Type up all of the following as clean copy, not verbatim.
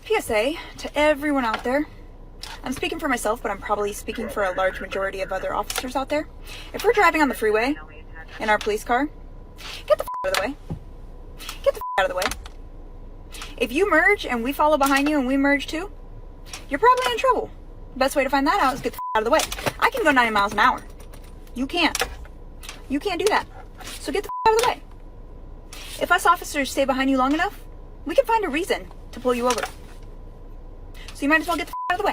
PSA to everyone out there. I'm speaking for myself, but I'm probably speaking for a large majority of other officers out there. If we're driving on the freeway in our police car, get the out of the way. Get the out of the way. If you merge and we follow behind you and we merge too, you're probably in trouble. The best way to find that out is get the out of the way. I can go 90 miles an hour. You can't. You can't do that. So get the out of the way. If us officers stay behind you long enough, we can find a reason to pull you over. So you might as well get the out of the way.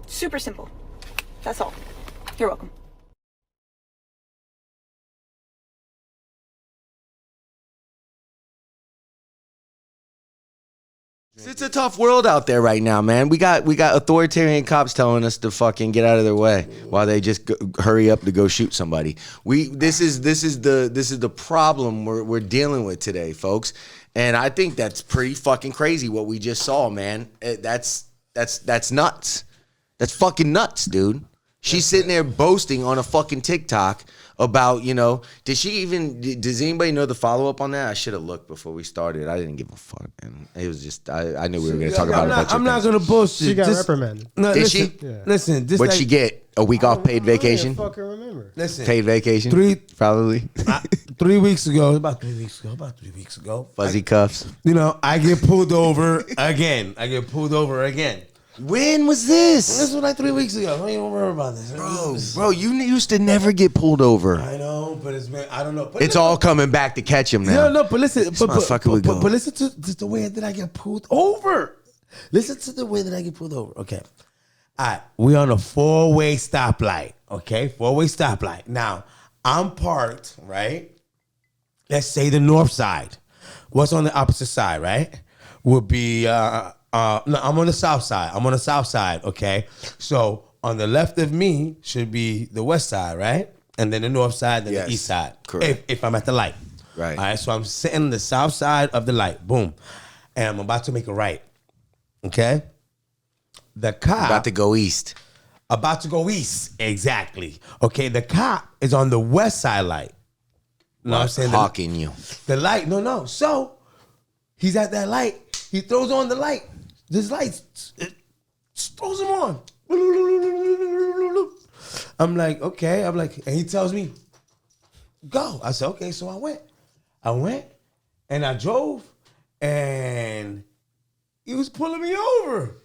Super simple. That's all. You're welcome. It's a tough world out there right now, man. We got authoritarian cops telling us to fucking get out of their way while they just hurry up to go shoot somebody. This is the problem we're dealing with today, folks. And I think that's pretty fucking crazy what we just saw, man. That's nuts. That's fucking nuts, dude. She's sitting there boasting on a fucking TikTok about, does anybody know the follow-up on that? I should have looked before we started. I didn't give a fuck. And it was just, I knew we were going to talk about it. I'm not going to bullshit. She got reprimanded. No, Did listen, she? Yeah. Listen. What'd she get? A week off paid vacation? I don't fucking remember. Listen. Paid vacation? Probably. 3 weeks ago. About 3 weeks ago. Fuzzy cuffs. I get pulled over again. When was this? This was like 3 weeks ago. I don't even remember about this. Bro, you used to never get pulled over. I know, but it's been, I don't know. But It's all coming back to catch him now. No, but listen. But listen to the way that I get pulled over. Listen to the way that I get pulled over. Okay. All right. We on a 4-way stoplight. Okay. 4-way stoplight. Now, I'm parked, right? Let's say the north side. What's on the opposite side, right? Would be... no, I'm on the south side. Okay. So on the left of me should be the west side, right? And then the north side, then the east side. Correct. If I'm at the light. Right. All right. So I'm sitting on the south side of the light. Boom. And I'm about to make a right. Okay. The cop. About to go east. Exactly. Okay. The cop is on the west side light. You know what I'm saying? Hawking you. The light. No. So he's at that light. He throws on the light. This light throws him on. I'm like, okay. And he tells me, go. I said, okay. So I went and I drove and he was pulling me over.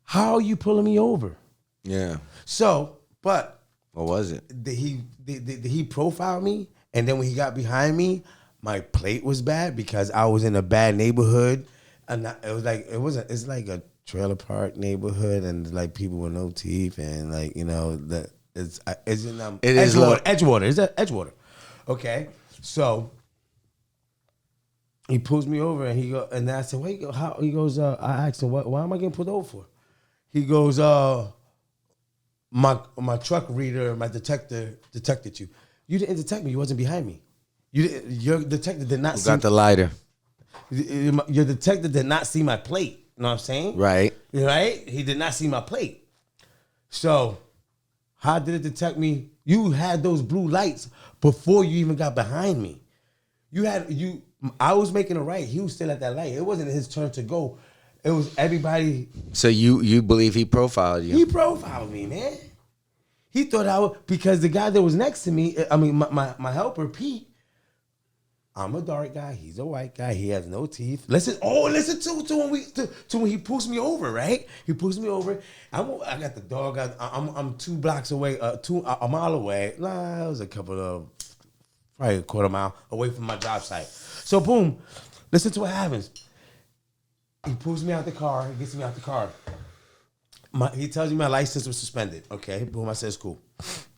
How are you pulling me over? Yeah. So, but what was it? Did he profile me? And then when he got behind me, my plate was bad because I was in a bad neighborhood. And it's like a trailer park neighborhood and like people with no teeth and like, it's in Edgewater. It's Edgewater. Okay. So he pulls me over and then I said, wait, how? He goes, I asked him, why am I getting pulled over for? He goes, my truck reader, my detector detected you. You didn't detect me. You wasn't behind me. Your detector did not see. Got the lighter. Your detector did not see my plate. You know what I'm saying? Right. Right? He did not see my plate. So, how did it detect me? You had those blue lights before you even got behind me. I was making a right. He was still at that light. It wasn't his turn to go. It was everybody. So you believe he profiled you? He profiled me, man. He thought I would, because the guy that was next to me, my helper, Pete, I'm a dark guy. He's a white guy. He has no teeth. Listen to when he pulls me over, right? He pulls me over. I got the dog. I'm 2 blocks away, a mile away. Nah, it was probably a quarter mile away from my job site. So boom, listen to what happens. He pulls me out the car. He gets me out the car. He tells me my license was suspended. Okay, boom. I said it's cool.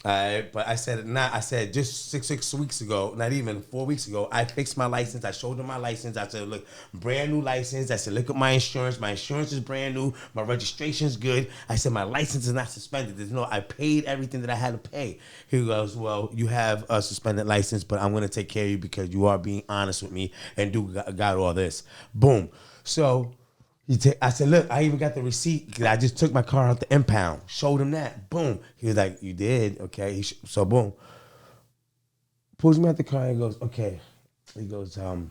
All right, but I said just six weeks ago, not even 4 weeks ago, I fixed my license. I showed him my license. I said, look, brand new license. I said, look at my insurance. My insurance is brand new. My registration's good. I said, my license is not suspended. I paid everything that I had to pay. He goes, well, you have a suspended license, but I'm going to take care of you because you are being honest with me and got all this. Boom. So I said, look, I even got the receipt because I just took my car out the impound. Showed him that. Boom. He was like, you did? Okay. So boom. Pulls me out the car and goes, okay. He goes, do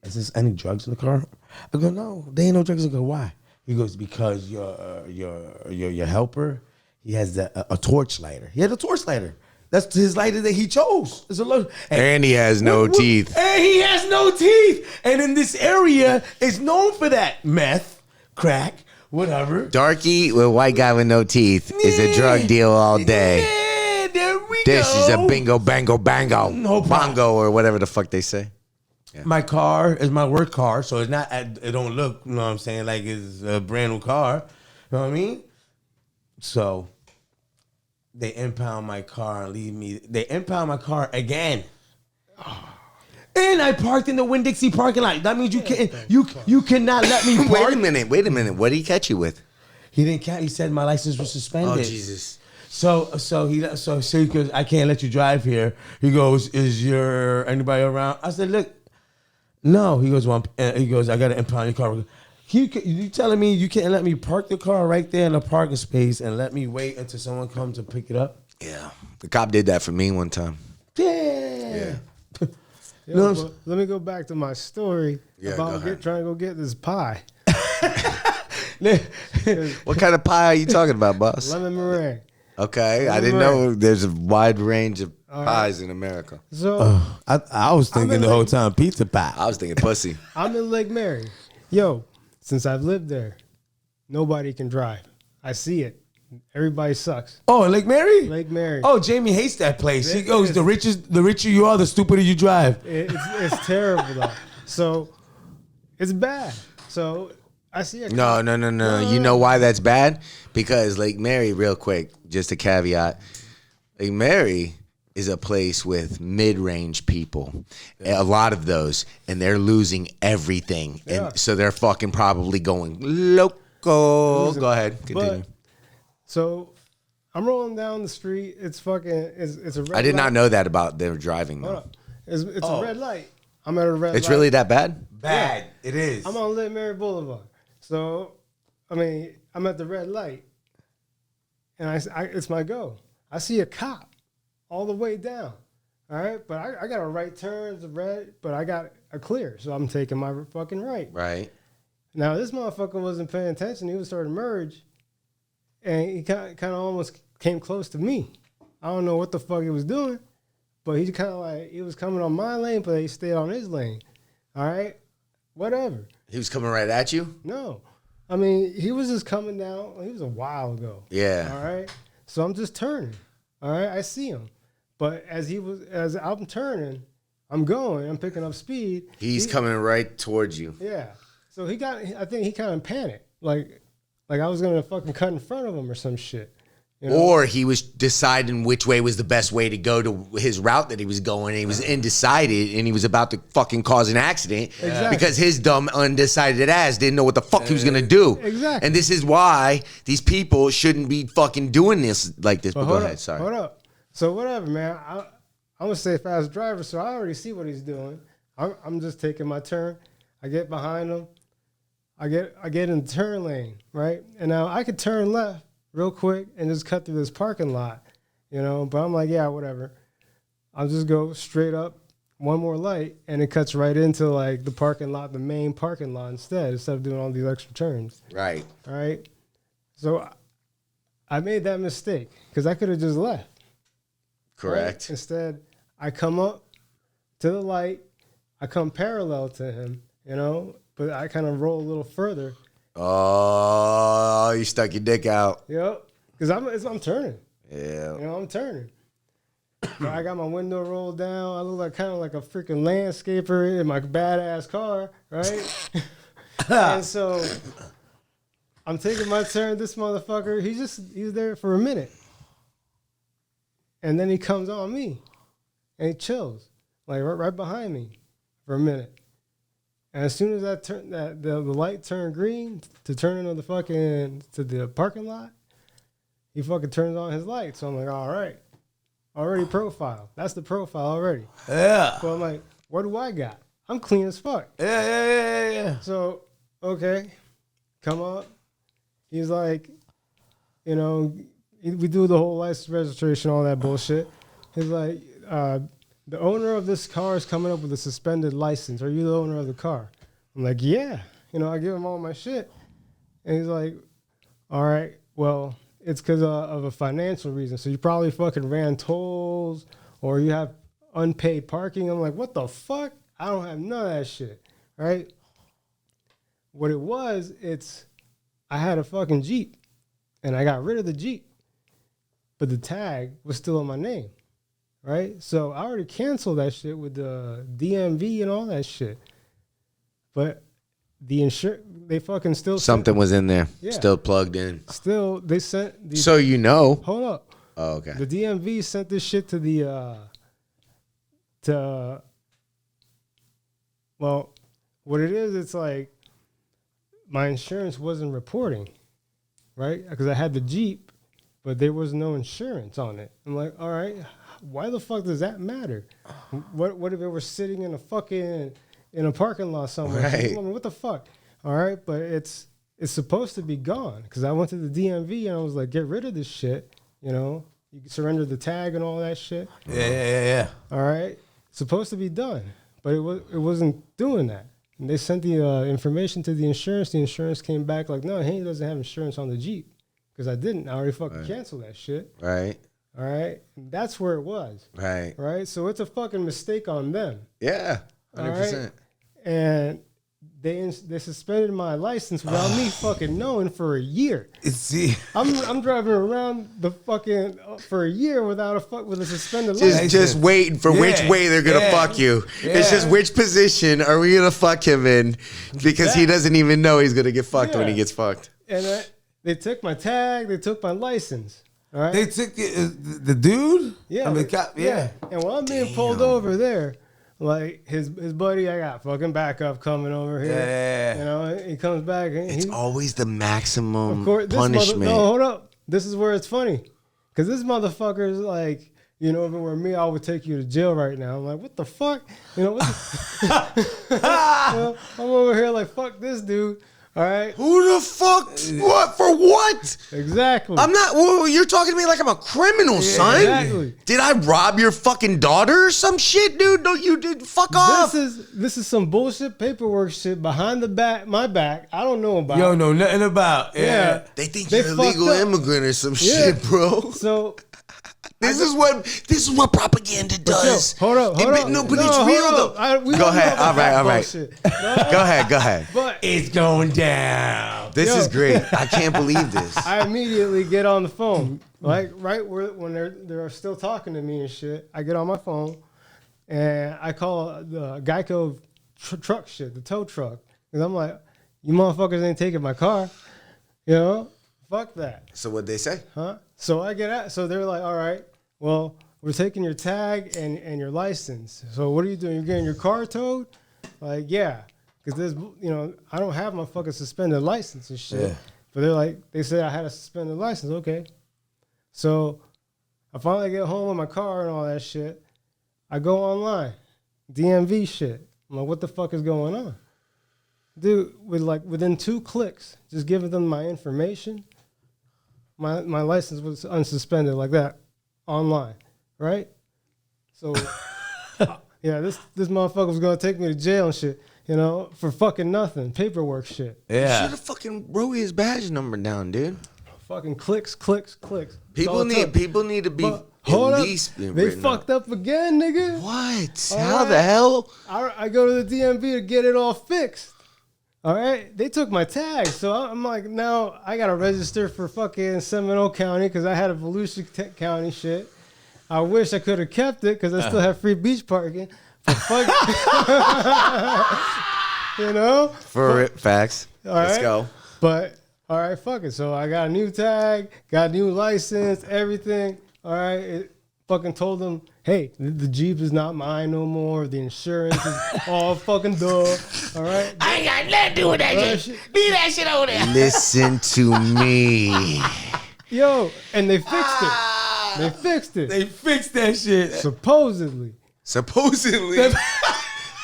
is there any drugs in the car? I go, no, there ain't no drugs. I go, why? He goes, because your helper, he has a torch lighter. He had a torch lighter. That's his lighter that he chose. It's a and he has no teeth. And he has no teeth. And in this area, it's known for that. Meth, crack, whatever. Darky, with white guy with no teeth, is a drug deal all day. Yeah, there we This go. is a bingo, bango, bango. No problem. Bongo or whatever the fuck they say. Yeah. My car is my work car, so it's not. It don't look. You know what I'm saying? Like it's a brand new car. You know what I mean? So they impound my car and leave me. They impound my car again. And I parked in the Winn-Dixie parking lot. That means you can't. You cannot let me park. Wait a minute. What did he catch you with? He didn't catch. He said my license was suspended. Oh Jesus. So he goes, I can't let you drive here. He goes, is your anybody around? I said, look, no. He goes, well, I got to impound your car. You telling me you can't let me park the car right there in the parking space and let me wait until someone comes to pick it up? Yeah, the cop did that for me one time. Yeah. Yo, let me go back to my story about trying to go get this pie. What kind of pie are you talking about, boss? Lemon meringue. Okay, I didn't know there's a wide range of pies in America. So I was thinking the whole time pizza pie. I was thinking pussy. I'm in Lake Mary. Yo, since I've lived there, nobody can drive. I see it. Everybody sucks. Oh, Lake Mary? Lake Mary. Oh, Jamie hates that place. He goes, the richer you are, the stupider you drive. It's terrible though. So it's bad. So I see a No. You know why that's bad? Because Lake Mary, real quick, just a caveat. Lake Mary is a place with mid-range people. A lot of those. And they're losing everything. Yeah. And so they're fucking probably going loco. Go ahead. Continue. So I'm rolling down the street. It's a red light. I did not know that about their driving, Hold though. up. It's a red light. I'm at a red light. It's really that bad? Bad. Yeah. It is. I'm on Lake Mary Boulevard. So, I mean, I'm at the red light. And it's my go. I see a cop all the way down. All right? But I got a right turn, it's a red, but I got a clear. So I'm taking my fucking right. Right. Now, this motherfucker wasn't paying attention. He was starting to merge. And he kind of almost came close to me. I don't know what the fuck he was doing, but he kind of like, he was coming on my lane, but he stayed on his lane. All right? Whatever. He was coming right at you? No. I mean, he was just coming down. It was a while ago. Yeah. All right? So I'm just turning. All right? I see him. But as I'm turning, I'm picking up speed. He's coming right towards you. Yeah. So I think he kind of panicked. Like I was going to fucking cut in front of him or some shit. You know? Or he was deciding which way was the best way to go to his route that he was going. And he was undecided and he was about to fucking cause an accident because his dumb undecided ass didn't know what the fuck he was going to do. Exactly. And this is why these people shouldn't be fucking doing this like this. But go ahead. Sorry. Hold up. So whatever, man. I'm a safe fast driver, so I already see what he's doing. I'm just taking my turn. I get behind him. I get in the turn lane, right? And now I could turn left real quick and just cut through this parking lot, you know? But I'm like, yeah, whatever. I'll just go straight up, one more light, and it cuts right into like the parking lot, the main parking lot instead of doing all these extra turns. Right. All right? So I made that mistake because I could have just left. Correct. Right? Instead, I come up to the light. I come parallel to him, you know? But I kind of roll a little further. Oh, you stuck your dick out. Yep. Because I'm turning. Yeah. You know, I'm turning. So I got my window rolled down. I look like kind of like a freaking landscaper in my badass car, right? And so I'm taking my turn. This motherfucker, he's there for a minute. And then he comes on me. And he chills. Like right behind me for a minute. And as soon as the light turned green to turn into the parking lot, he fucking turns on his light. So I'm like, all right, already profile. That's the profile already. Yeah. So I'm like, what do I got? I'm clean as fuck. Yeah. So, okay, come up. He's like, you know, we do the whole license registration, all that bullshit. He's like, the owner of this car is coming up with a suspended license. Are you the owner of the car? I'm like, yeah. You know, I give him all my shit. And he's like, all right, well, it's because of a financial reason. So you probably fucking ran tolls or you have unpaid parking. I'm like, what the fuck? I don't have none of that shit, right? What it was, I had a fucking Jeep and I got rid of the Jeep, but the tag was still in my name, right? So I already canceled that shit with the DMV and all that shit. But the they fucking still Something was in there, Yeah. still plugged in. Still, they sent the So you know. hold up. Oh, okay. The DMV sent this shit to well, what it is, it's like my insurance wasn't reporting, right? Because I had the Jeep, but there was no insurance on it. I'm like, all right, why the fuck does that matter? What if it were sitting in a parking lot somewhere? Right. I mean, what the fuck? All right, but it's supposed to be gone because I went to the DMV and I was like, get rid of this shit. You know, you can surrender the tag and all that shit. Yeah. All right, supposed to be done, but it wasn't doing that. And they sent the information to the insurance. The insurance came back like, no, he doesn't have insurance on the Jeep because I didn't. I already fucking canceled that shit. Right. All right, and that's where it was. Right. Right, so it's a fucking mistake on them. Yeah. 100%. All right? And they suspended my license without me fucking knowing for a year. See, I'm driving around the fucking for a year with a suspended license. Just waiting for which way they're gonna fuck you. It's just which position are we gonna fuck him in because he doesn't even know he's gonna get fucked when he gets fucked. And they took my tag, they took my license. All right, they took the dude. yeah, I mean, cop, yeah. And while I'm being pulled over there, like his buddy, I got fucking backup coming over here. Yeah. You know, he comes back. And It's always the maximum of course, punishment. No, hold up. This is where it's funny. Because this motherfucker's like, you know, where me, I would take you to jail right now. I'm like, what the fuck? You know, you know, I'm over here like, fuck this dude. All right. Who the fuck? What? For what? Exactly. I'm not. Well, you're talking to me like I'm a criminal, son. exactly. Did I rob your fucking daughter or some shit, dude? Don't you did fuck off? This is some bullshit paperwork shit behind my back. I don't know about. You don't know nothing about. Yeah. They think They you're a legal fucked up. immigrant or some shit, bro. So This is what propaganda does. hold up. No, but it's real though. Go ahead. All right. Go ahead. But It's going down. This is great. I can't believe this. I immediately get on the phone, like when they're still talking to me and shit. I get on my phone and I call the Geico truck shit, the tow truck, because I'm like, you motherfuckers ain't taking my car, you know? Fuck that, So what'd they say? huh? So I get out. So they're like, all right, well, we're taking your tag and your license. So what are you doing? You're getting your car towed? Like, yeah. Because there's, you know, I don't have my fucking suspended license and shit. Yeah. But they said I had a suspended license. Okay. So I finally get home with my car and all that shit. I go online, DMV shit. I'm like, what the fuck is going on? Dude, within 2 clicks, just giving them my information, my license was unsuspended like that online, right? So, yeah, this motherfucker was gonna take me to jail and shit, you know, for fucking nothing, paperwork shit. Yeah. Should have fucking wrote his badge number down, dude. Fucking clicks. People need to be at Hold up, least been they written fucked up again, nigga. What? All How right. the hell? I go to the DMV to get it all fixed. All right, they took my tag, so I'm like, now I gotta register for fucking Seminole County because I had a Volusia County shit. I wish I could have kept it because I still have free beach parking. But fuck, you know. Facts. All Let's right. go. But all right, fuck it. So I got a new tag, got a new license, everything. All right, it fucking told them, hey, the Jeep is not mine no more. The insurance is all fucking duh. All right. I ain't got nothing to do with that shit. Leave that shit over there. Listen to me. Yo, and they fixed it. They fixed it. They fixed that shit. Supposedly. Supposedly.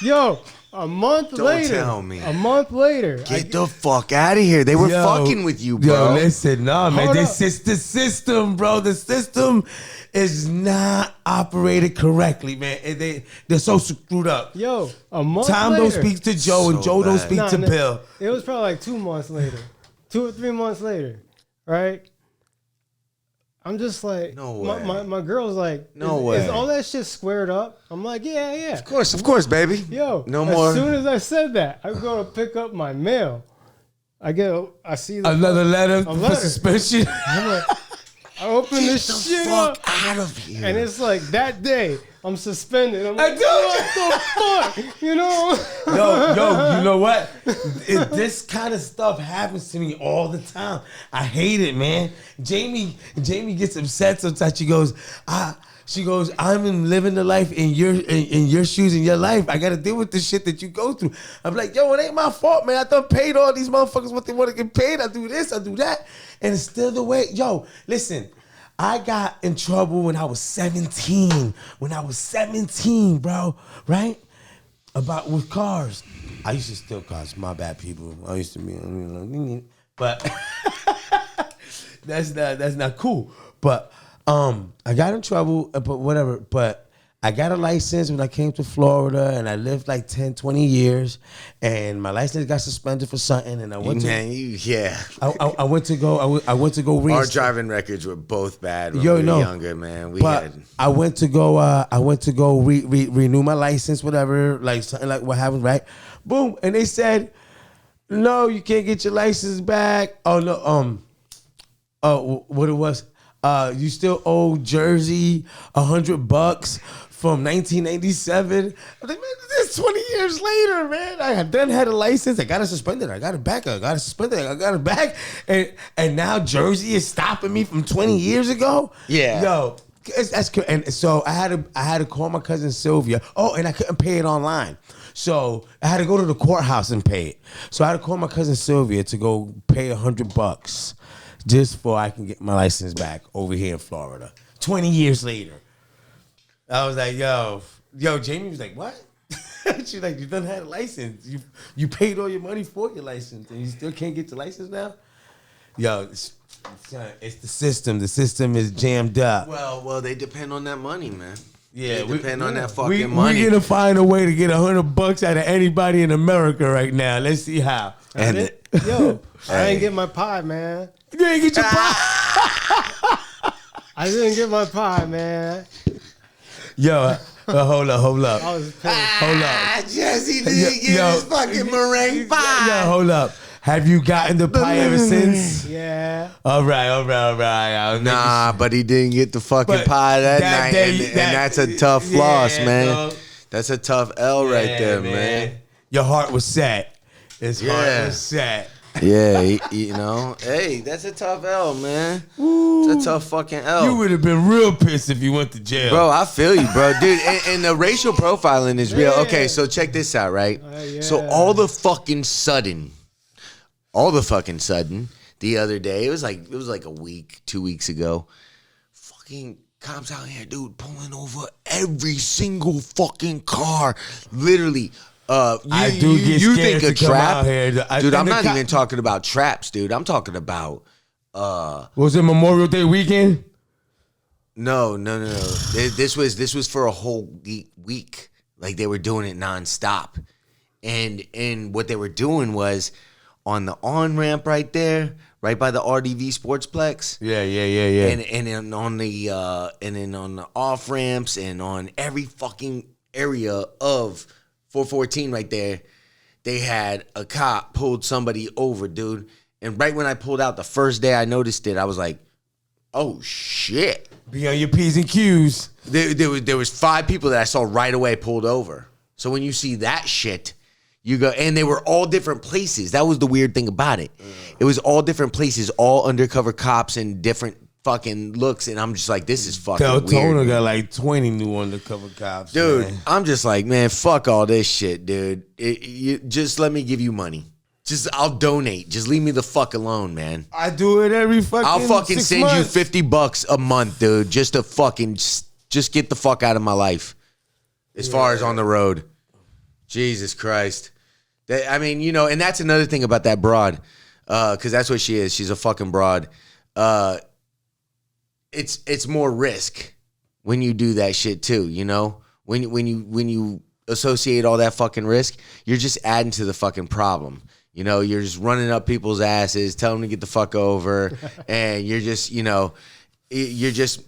Yo, A month Don't later. tell me. A month later. Get the fuck out of here. They were fucking with you, bro. Yo, listen, nah, man. Hold This up. is the system, bro. The system is not operated correctly, man. And they're so screwed up. Yo, a month Tom later. don't speak to Joe, and So Joe don't bad. speak to Nah, Bill. It was probably like 2 months later. 2 or 3 months later. Right? I'm just like, No way. my girl's like, No is, way. Is all that shit squared up? I'm like, yeah. Of course, baby. Yo, no as more. As soon as I said that, I go to pick up my mail. I see the Another letter for letter. suspension. I'm like, I open this shit fuck up, out of here. and it's like that day I'm suspended. I'm like, I what the fuck? You know? Yo, you know what? This kind of stuff happens to me all the time. I hate it, man. Jamie gets upset sometimes. She goes, I'm living the life in your shoes, in your life. I got to deal with the shit that you go through. I'm like, yo, it ain't my fault, man. I done paid all these motherfuckers what they want to get paid. I do this, I do that. And it's still the way. Yo, listen, I got in trouble when I was 17. When I was 17, bro, right? With cars. I used to steal cars. My bad, people. I used to be, but that's not cool. But I got in trouble, but whatever. But I got a license when I came to Florida, and I lived like 10, 20 years, and my license got suspended for something, and I went I went to go Our reinstate. driving records were both bad when we were younger, man. I went to go renew my license, whatever, like something like what happened, right? Boom, and they said, no, you can't get your license back. Oh no, what it was? You still owe Jersey $100 from 1987. I'm like, man, this is 20 years later, man. I had a license. I got it suspended. I got it back. I got it suspended. I got it back. And now Jersey is stopping me from 20 years ago. Yeah. Yo, that's and so I had to call my cousin Sylvia. Oh, and I couldn't pay it online. So I had to go to the courthouse and pay it. So I had to call my cousin Sylvia to go pay $100 just so I can get my license back over here in Florida. 20 years later. I was like, yo, Jamie was like, what? She's like, you done had a license. You paid all your money for your license and you still can't get your license now? Yo, it's the system. The system is jammed up. Well, they depend on that money, man. Yeah, they depend on that fucking money. We're gonna find a way to get $100 out of anybody in America right now. Let's see how. And Yo, I didn't get my pie, man. You didn't get your pie. I didn't get my pie, man. Yo, hold up. I was pissed. Hold up. Jesse didn't get his fucking meringue pie. Yo, hold up. Have you gotten the pie ever since? Yeah. All right. Nah, but he didn't get the fucking But pie that that night, day- and that's a tough loss, man. bro. That's a tough L right there, man. Your heart was set. His heart Yeah. was set. Yeah, you know, hey, that's a tough L, man. It's a tough fucking L. You would have been real pissed if you went to jail. Bro, I feel you, bro. Dude, and the racial profiling is real. Yeah. Okay, so check this out, right? Yeah. So all the fucking sudden, the other day, it was like a week, 2 weeks ago, fucking cops out here, dude, pulling over every single fucking car. Literally. I do get you scared think a to come trap? out here. Dude, And I'm the not cop- even talking about traps, dude. I'm talking about Was it Memorial Day weekend? No. This was for a whole week. Like they were doing it nonstop, and what they were doing was on the on ramp right there, right by the RDV Sportsplex. Yeah. And then on the off ramps and on every fucking area of 414 right there, they had a cop pulled somebody over, dude. And right when I pulled out the first day I noticed it, I was like, oh shit. Be on your P's and Q's. There was 5 people that I saw right away pulled over. So when you see that shit, you go, and they were all different places. That was the weird thing about it. It was all different places, all undercover cops and different fucking looks, and I'm just like, this is fucking Deltona weird. got like 20 new undercover cops. Dude, man. I'm just like, man, fuck all this shit, dude. Just let me give you money. I'll donate. Just leave me the fuck alone, man. I do it every fucking I'll fucking 6 send months. you $50 a month, dude, just to fucking just get the fuck out of my life. As far as on the road. Jesus Christ. I mean, you know, and that's another thing about that broad, because that's what she is. She's a fucking broad. It's more risk when you do that shit too, you know? When you associate all that fucking risk, you're just adding to the fucking problem. You know, you're just running up people's asses, telling them to get the fuck over, and you're just, you know, you're just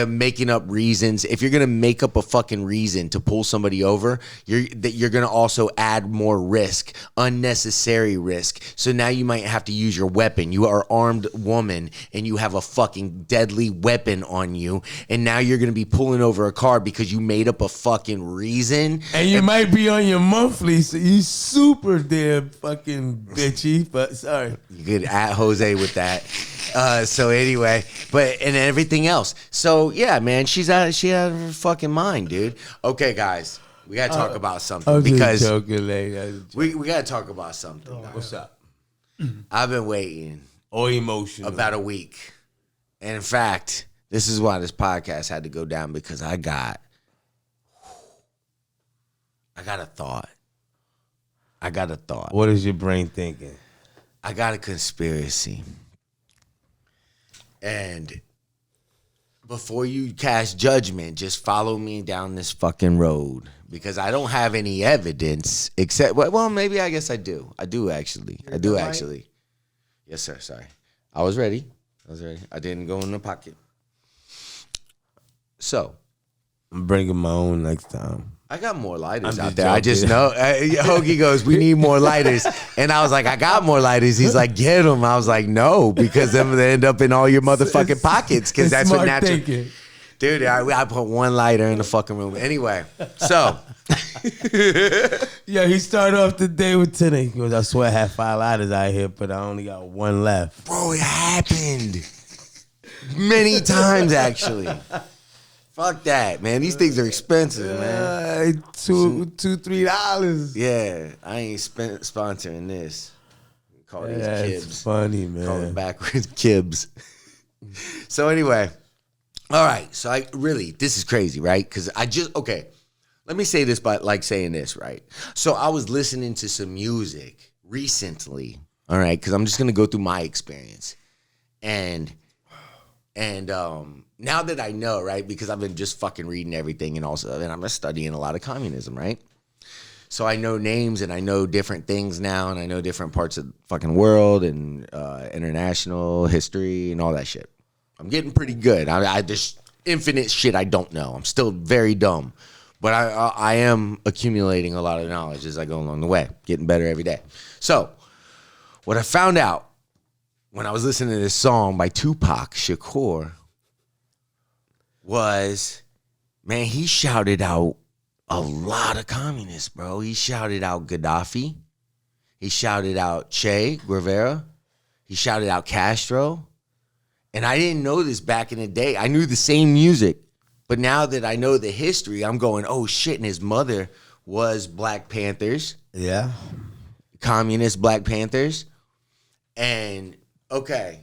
making up reasons. If you're gonna make up a fucking reason to pull somebody over, you're gonna also add more risk, unnecessary risk. So now you might have to use your weapon. You are an armed woman, and you have a fucking deadly weapon on you, and now you're gonna be pulling over a car because you made up a fucking reason. And you might be on your monthly, so you super damn fucking bitchy. But sorry, you could at Jose with that. So anyway, and everything else. So yeah, man, she out of her fucking mind, dude. Okay, guys, we gotta talk about something because we gotta talk about something. What's up? I've been waiting Emotional. about a week, and in fact, this is why this podcast had to go down because I got a thought. What is your brain thinking? I got a conspiracy. And before you cast judgment, just follow me down this fucking road because I don't have any evidence except, well, maybe I guess I do. I do actually. Yes, sir. Sorry. I was ready. I didn't go in the pocket. So. I'm bringing my own next time. I got more lighters I'm out just there. I joking. just know. Hoagie goes, we need more lighters. And I was like, I got more lighters. He's like, get them. I was like, no, because then they end up in all your motherfucking pockets because that's what natural. Thinking. Dude, I put one lighter in the fucking room. Anyway, so. Yeah, he started off the day with 10. He goes, I swear I had 5 lighters out here, but I only got 1 left. Bro, it happened. Many times, actually. Fuck that, man. These things are expensive, man. $2-3. Yeah, I ain't sponsoring this. Call these That's kibs. funny, man. Call them backwards kibs. So anyway, all right. So this is crazy, right? Because okay. Let me say this by like saying this, right? So I was listening to some music recently, all right? Because I'm just gonna go through my experience, and now that I know, right, because I've been just fucking reading everything and I'm studying a lot of communism, right? So I know names and I know different things now and I know different parts of the fucking world and international history and all that shit. I'm getting pretty good. I just infinite shit I don't know. I'm still very dumb, but I am accumulating a lot of knowledge as I go along the way, getting better every day. So what I found out when I was listening to this song by Tupac Shakur was, man, he shouted out a lot of communists, bro. He shouted out Gaddafi. He shouted out Che Guevara. He shouted out Castro. And I didn't know this back in the day. I knew the same music. But now that I know the history, I'm going, oh, shit. And his mother was Black Panthers. Yeah. Communist Black Panthers. And, okay,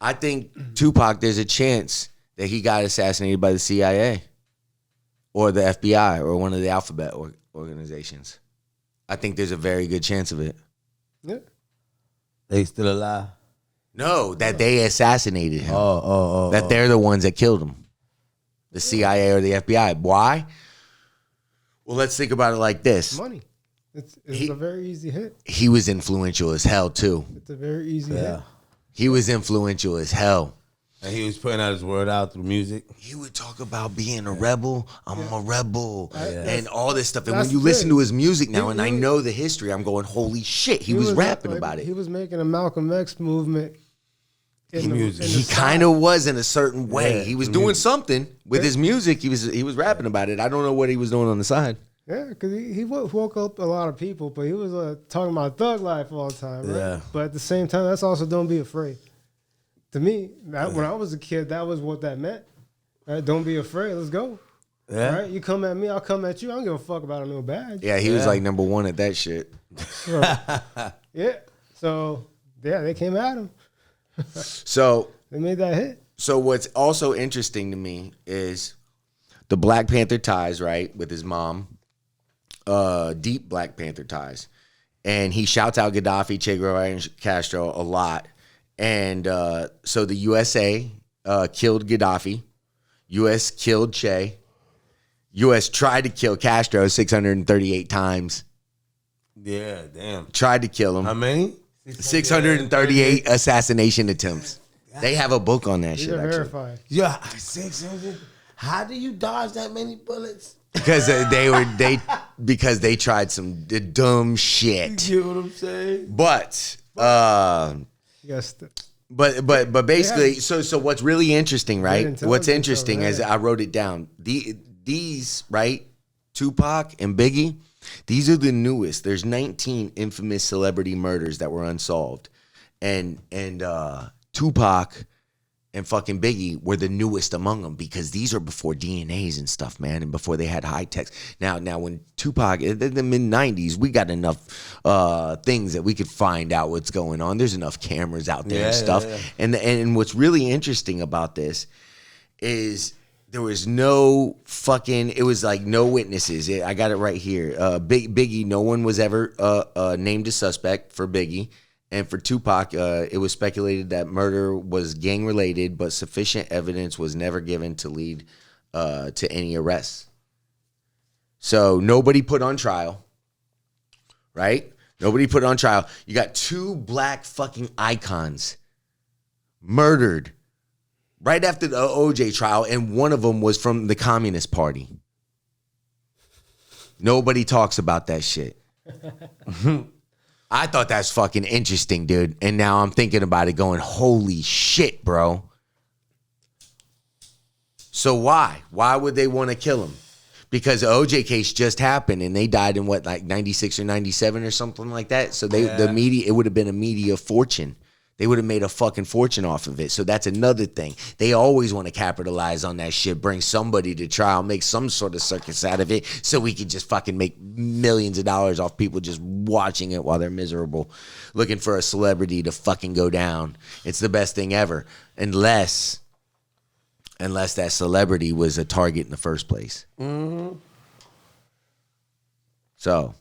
I think Tupac, there's a chance that he got assassinated by the CIA or the FBI or one of the alphabet organizations. I think there's a very good chance of it. Yeah. They still alive? No, that they assassinated him. That They're the ones that killed him. The CIA or the FBI. Why? Well, let's think about it like this. Money. It's a very easy hit. He was influential as hell, too. It's a very easy hit. He was influential as hell. And he was putting out his word out through music. He would talk about being a rebel. I'm a rebel. And all this stuff. And when That's you listen good. to his music now, and I know the history, I'm going, holy shit, he was rapping about it. He was making a Malcolm X movement. He kind of was in a certain way. Yeah, he was doing something with his music. He was rapping about it. I don't know what he was doing on the side. Yeah, because he woke up a lot of people, but he was talking about thug life all the time, right? Yeah. But at the same time, that's also don't be afraid. To me, when I was a kid, that was what that meant. Right? Don't be afraid. Let's go. Yeah. Right? You come at me, I'll come at you. I don't give a fuck about no badge. Yeah, he was like number one at that shit. Yeah. So, yeah, they came at him. So They made that hit. So what's also interesting to me is the Black Panther ties, right, with his mom. deep Black Panther ties. And he shouts out Gaddafi, Che Guevara, and Castro a lot. And so the USA killed Gaddafi. U.S. killed Che. U.S. tried to kill Castro 638 times. Yeah, damn. Tried to kill him. How many? 638 assassination attempts. They have a book on that These shit, are actually. verified. Yeah, 600. How do you dodge that many bullets? Because because they tried some dumb shit. You know what I'm saying? But Yes. but basically, so what's really interesting, right? intelligence What's interesting over is there. I wrote it down. These right, Tupac and Biggie, these are the newest. There's 19 infamous celebrity murders that were unsolved, and Tupac and fucking Biggie were the newest among them because these are before DNAs and stuff, man, and before they had high tech. Now when Tupac in the mid 90s, we got enough things that we could find out what's going on. There's enough cameras out there and stuff. Yeah. And what's really interesting about this is there was no fucking. It was like no witnesses. I got it right here. Biggie, no one was ever named a suspect for Biggie. And for Tupac, it was speculated that murder was gang-related, but sufficient evidence was never given to lead to any arrests. So nobody put on trial, right? Nobody put on trial. You got two black fucking icons murdered right after the OJ trial, and one of them was from the Communist Party. Nobody talks about that shit. I thought that's fucking interesting, dude. And now I'm thinking about it going, holy shit, bro. So why? Why would they want to kill him? Because the OJ case just happened and they died in what, like 96 or 97 or something like that. So the media, it would have been a media fortune. They would have made a fucking fortune off of it. So that's another thing. They always want to capitalize on that shit, bring somebody to trial, make some sort of circus out of it so we can just fucking make millions of dollars off people just watching it while they're miserable, looking for a celebrity to fucking go down. It's the best thing ever. Unless that celebrity was a target in the first place. Mm-hmm. So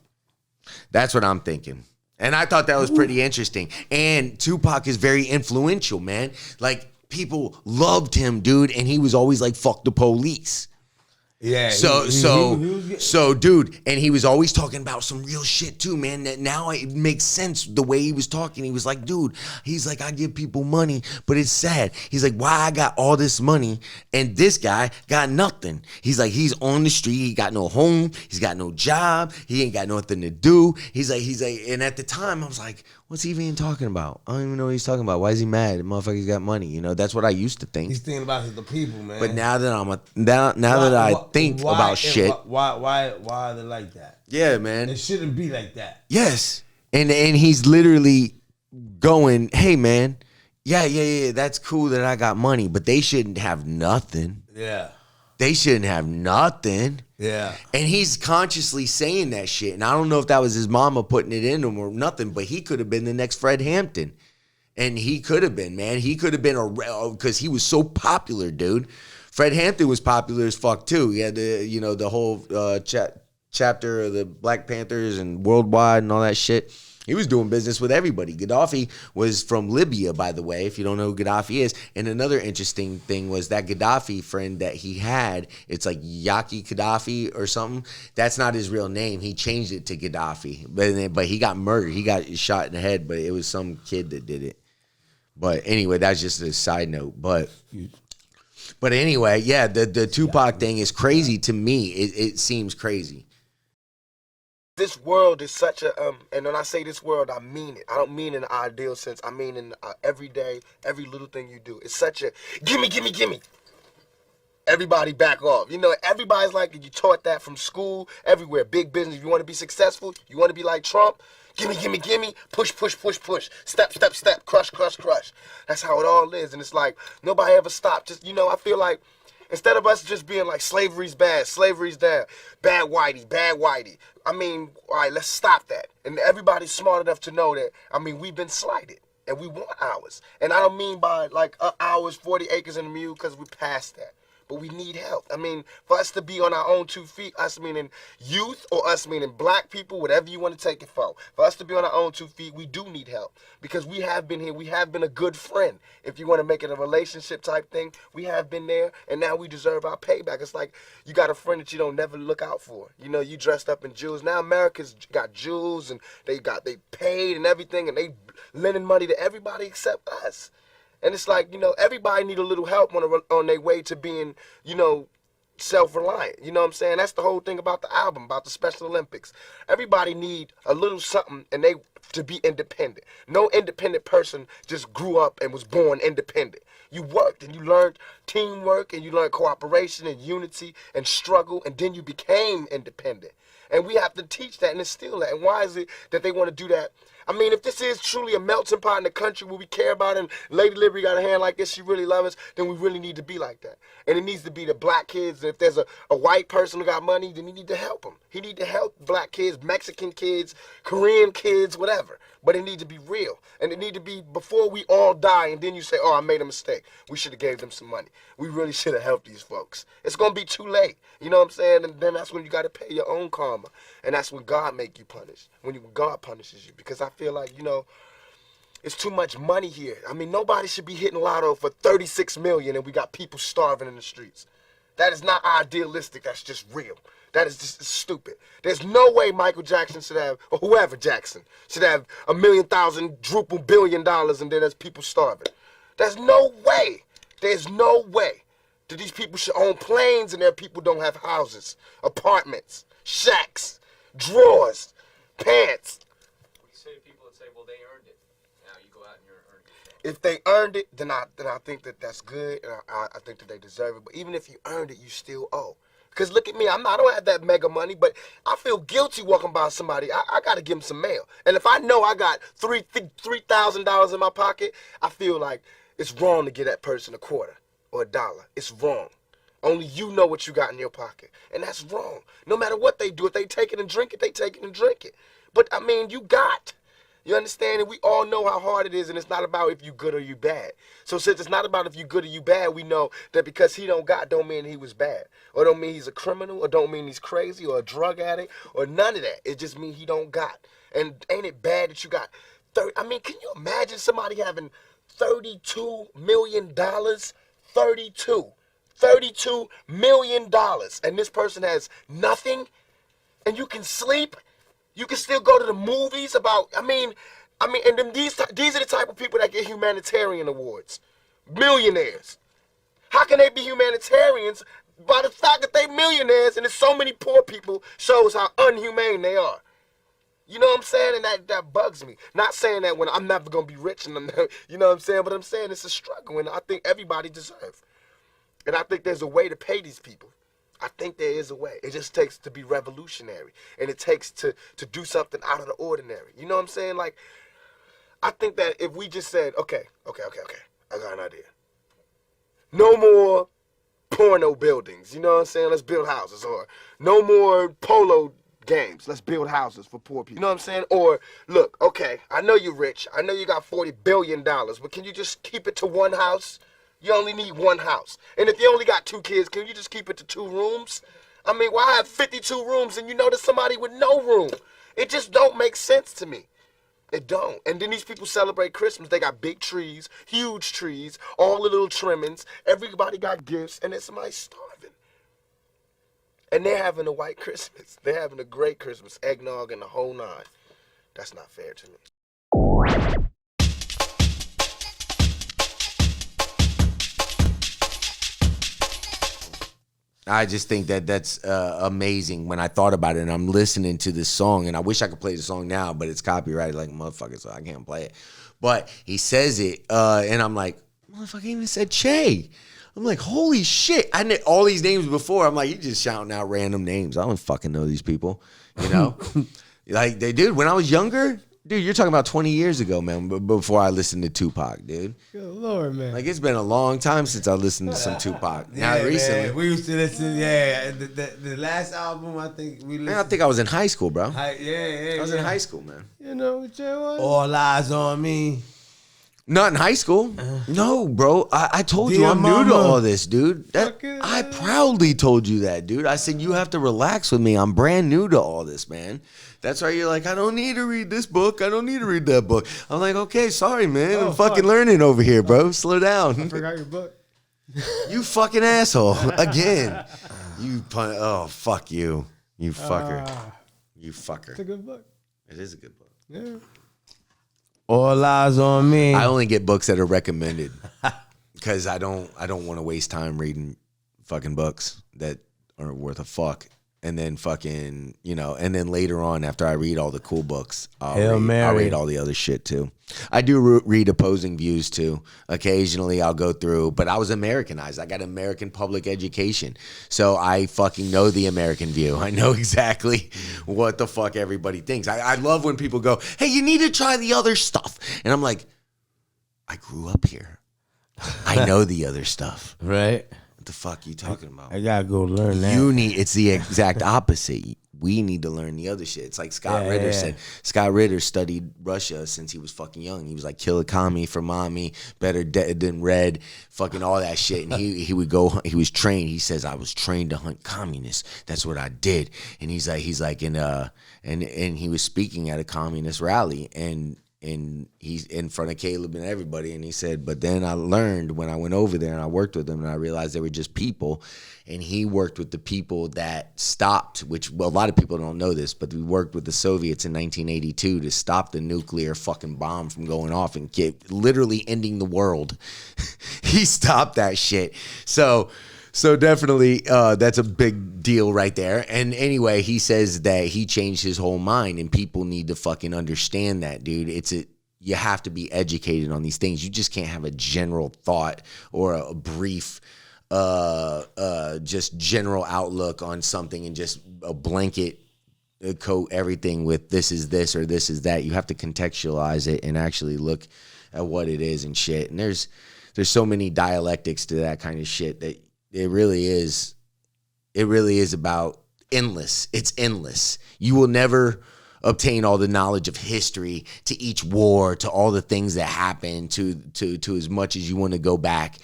that's what I'm thinking. And I thought that was pretty interesting. And Tupac is very influential, man. Like, people loved him, dude, and he was always like, fuck the police. Yeah. So, dude, and he was always talking about some real shit too, man. That now it makes sense the way he was talking. He was like, dude, he's like, I give people money, but it's sad. He's like, why I got all this money and this guy got nothing? He's like, he's on the street, he got no home, he's got no job, he ain't got nothing to do. He's like, and at the time I was like, what's he even talking about? I don't even know what he's talking about. Why is he mad? The motherfucker's got money. You know, that's what I used to think. He's thinking about the people, man. But now that I think about shit. Why are they like that? Yeah, man. It shouldn't be like that. Yes. And he's literally going, hey, man, yeah, that's cool that I got money, but they shouldn't have nothing. Yeah. They shouldn't have nothing. Yeah. And he's consciously saying that shit. And I don't know if that was his mama putting it in him or nothing, but he could have been the next Fred Hampton. And he could have been, man. He could have been because he was so popular, dude. Fred Hampton was popular as fuck too. He had the whole chapter of the Black Panthers and worldwide and all that shit. He was doing business with everybody. Gaddafi was from Libya, by the way, if you don't know who Gaddafi is. And another interesting thing was that Gaddafi friend that he had, it's like Yaki Gaddafi or something. That's not his real name. He changed it to Gaddafi. But he got murdered. He got shot in the head, but it was some kid that did it. But anyway, that's just a side note. But anyway, yeah, the Tupac thing is crazy to me. It seems crazy. This world is such a, and when I say this world, I mean it. I don't mean in an ideal sense. I mean in every day, every little thing you do. It's such a, gimme. Everybody back off. You know, everybody's like, you taught that from school, everywhere. Big business. If you want to be successful, you want to be like Trump, gimme. Push. Step. Crush. That's how it all is. And it's like, nobody ever stopped. Just, I feel like, instead of us just being like, slavery's bad, slavery's down, bad whitey. I mean, all right, let's stop that. And everybody's smart enough to know that, we've been slighted. And we want ours. And I don't mean by like ours, 40 acres and a mule, because we're past that. but we need help. I mean, for us to be on our own 2 feet, us meaning youth or us meaning black people, whatever you want to take it for us to be on our own 2 feet, we do need help because we have been here. We have been a good friend. If you want to make it a relationship type thing, we have been there, and now we deserve our payback. It's like you got a friend that you don't never look out for. You know, you dressed up in jewels. Now America's got jewels, and they paid and everything, and they lending money to everybody except us. And it's like, you know, everybody need a little help on their way to being, you know, self-reliant. You know what I'm saying? That's the whole thing about the album, about the Special Olympics. Everybody need a little something and they to be independent. No independent person just grew up and was born independent. You worked and you learned teamwork and you learned cooperation and unity and struggle, and then you became independent. And we have to teach that and instill that. And why is it that they want to do that? I mean, if this is truly a melting pot in the country where we care about it, and Lady Liberty got a hand like this, she really loves us, then we really need to be like that. And it needs to be the black kids. If there's a white person who got money, then he need to help them. He need to help black kids, Mexican kids, Korean kids, whatever. But it need to be real. And it need to be before we all die, and then you say, oh, I made a mistake. We should have gave them some money. We really should have helped these folks. It's going to be too late. You know what I'm saying? And then that's when you got to pay your own karma. And that's when God make you punish. When God punishes you. Because I feel like, you know, it's too much money here. I mean, nobody should be hitting Lotto for $36 million and we got people starving in the streets. That is not idealistic. That's just real. That is just stupid. There's no way Michael Jackson should have, or whoever Jackson, should have $1 million, $1 billion, and then there's people starving. There's no way. There's no way that these people should own planes and their people don't have houses, apartments, shacks, drawers, pants. What do you say to people that say, well, they earned it? Now you go out and you're earning it. If they earned it, then I think that that's good, and I think that they deserve it. But even if you earned it, you still owe. Because look at me, I don't have that mega money, but I feel guilty walking by somebody. I got to give them some mail. And if I know I got $3,000 in my pocket, I feel like it's wrong to give that person a quarter or $1. It's wrong. Only you know what you got in your pocket. And that's wrong. No matter what they do, if they take it and drink it, they take it and drink it. But, I mean, you got. You understand? And we all know how hard it is, and it's not about if you good or you bad. So since it's not about if you good or you bad, we know that because he don't got don't mean he was bad. Or don't mean he's a criminal, or don't mean he's crazy, or a drug addict, or none of that. It just means he don't got. And ain't it bad that you got 30? I mean, can you imagine somebody having $32 million? $32 million. And this person has nothing, and you can sleep. You can still go to the movies about, I mean, and then these are the type of people that get humanitarian awards. Millionaires. How can they be humanitarians? By the fact that they millionaires and there's so many poor people shows how unhumane they are. You know what I'm saying? And that bugs me. Not saying that when I'm never going to be rich, and you know what I'm saying? But I'm saying it's a struggle, and I think everybody deserves. And I think there's a way to pay these people. I think there is a way. It just takes to be revolutionary. And it takes to do something out of the ordinary. You know what I'm saying? Like, I think that if we just said, okay, I got an idea. No more porno buildings. You know what I'm saying? Let's build houses. Or no more polo games. Let's build houses for poor people. You know what I'm saying? Or, look, okay, I know you're rich. I know you got $40 billion. But can you just keep it to one house? You only need one house. And if you only got 2 kids, can you just keep it to 2 rooms? I mean, why have 52 rooms and you know there's somebody with no room? It just don't make sense to me. It don't. And then these people celebrate Christmas. They got big trees, huge trees, all the little trimmings. Everybody got gifts, and then somebody's starving. And they're having a white Christmas. They're having a great Christmas, eggnog and the whole nine. That's not fair to me. I just think that that's amazing when I thought about it, and I'm listening to this song, and I wish I could play the song now, but it's copyrighted like a motherfucker, so I can't play it. But he says it, and I'm like, motherfucker even said Che. I'm like, holy shit. I knew all these names before. I'm like, you just shouting out random names. I don't fucking know these people, you know? Like, they did. When I was younger, dude, you're talking about 20 years ago, man, before I listened to Tupac, dude. Good Lord, man. Like, it's been a long time since I listened to some Tupac. Now, recently. Man. We used to listen, the last album, I think we listened. Man, I think I was in high school, bro. I was in high school, man. You know what you want? All Eyes on Me. Not in high school. No, bro. I told you Dear I'm new to mama. all this, dude. Fucking- I proudly told you that, dude. I said you have to relax with me. I'm brand new to all this, man. That's why you're like, I don't need to read this book. I don't need to read that book. I'm like, okay, sorry, man. Oh, I'm fucking fuck. learning over here, bro. Slow down. I forgot your book. You fucking asshole. Again. Oh, fuck you. You fucker. You It's a fucker. good book. It is a good book. Yeah. All eyes on me. I only get books that are recommended because I don't want to waste time reading fucking books that aren't worth a fuck. And then fucking, and then later on after I read all the cool books, I'll read all the other shit too. I do read opposing views too. Occasionally I'll go through, but I was Americanized. I got American public education. So I fucking know the American view. I know exactly what the fuck everybody thinks. I love when people go, hey, you need to try the other stuff. And I'm like, I grew up here. I know the other stuff. Right? What the fuck are you talking about? I gotta go learn that. It's the exact opposite. We need to learn the other shit. It's like Scott Ritter said. Scott Ritter studied Russia since he was fucking young. He was like, kill a commie for mommy, better dead than red, fucking all that shit. And he would go, he was trained. He says, I was trained to hunt communists. That's what I did. And he's like, and he was speaking at a communist rally and he's in front of Caleb and everybody, and he said, but then I learned when I went over there and I worked with them and I realized they were just people, and he worked with the people that stopped, which a lot of people don't know this, but we worked with the Soviets in 1982 to stop the nuclear fucking bomb from going off and literally ending the world. He stopped that shit. So definitely, that's a big deal right there. And anyway, he says that he changed his whole mind, and people need to fucking understand that, dude. You have to be educated on these things. You just can't have a general thought or a brief, just general outlook on something and just a blanket coat everything with this is this or this is that. You have to contextualize it and actually look at what it is and shit. And there's so many dialectics to that kind of shit that it really is about endless. It's endless. You will never obtain all the knowledge of history, to each war, to all the things that happened, to as much as you want to go back,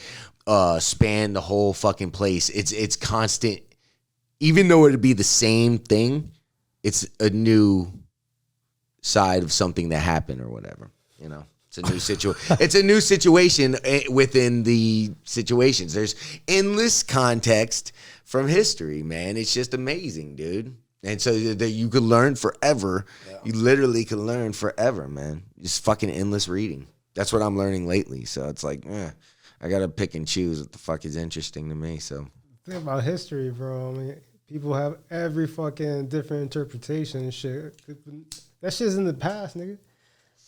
span the whole fucking place. It's constant. Even though it'd be the same thing, it's a new side of something that happened or whatever, It's a new situation. It's a new situation within the situations. There's endless context from history, man. It's just amazing, dude. And so that you could learn forever. Yeah. You literally can learn forever, man. Just fucking endless reading. That's what I'm learning lately. So it's like, I gotta pick and choose what the fuck is interesting to me. So The thing about history, bro. I mean, people have every fucking different interpretation and shit. That shit's in the past, nigga.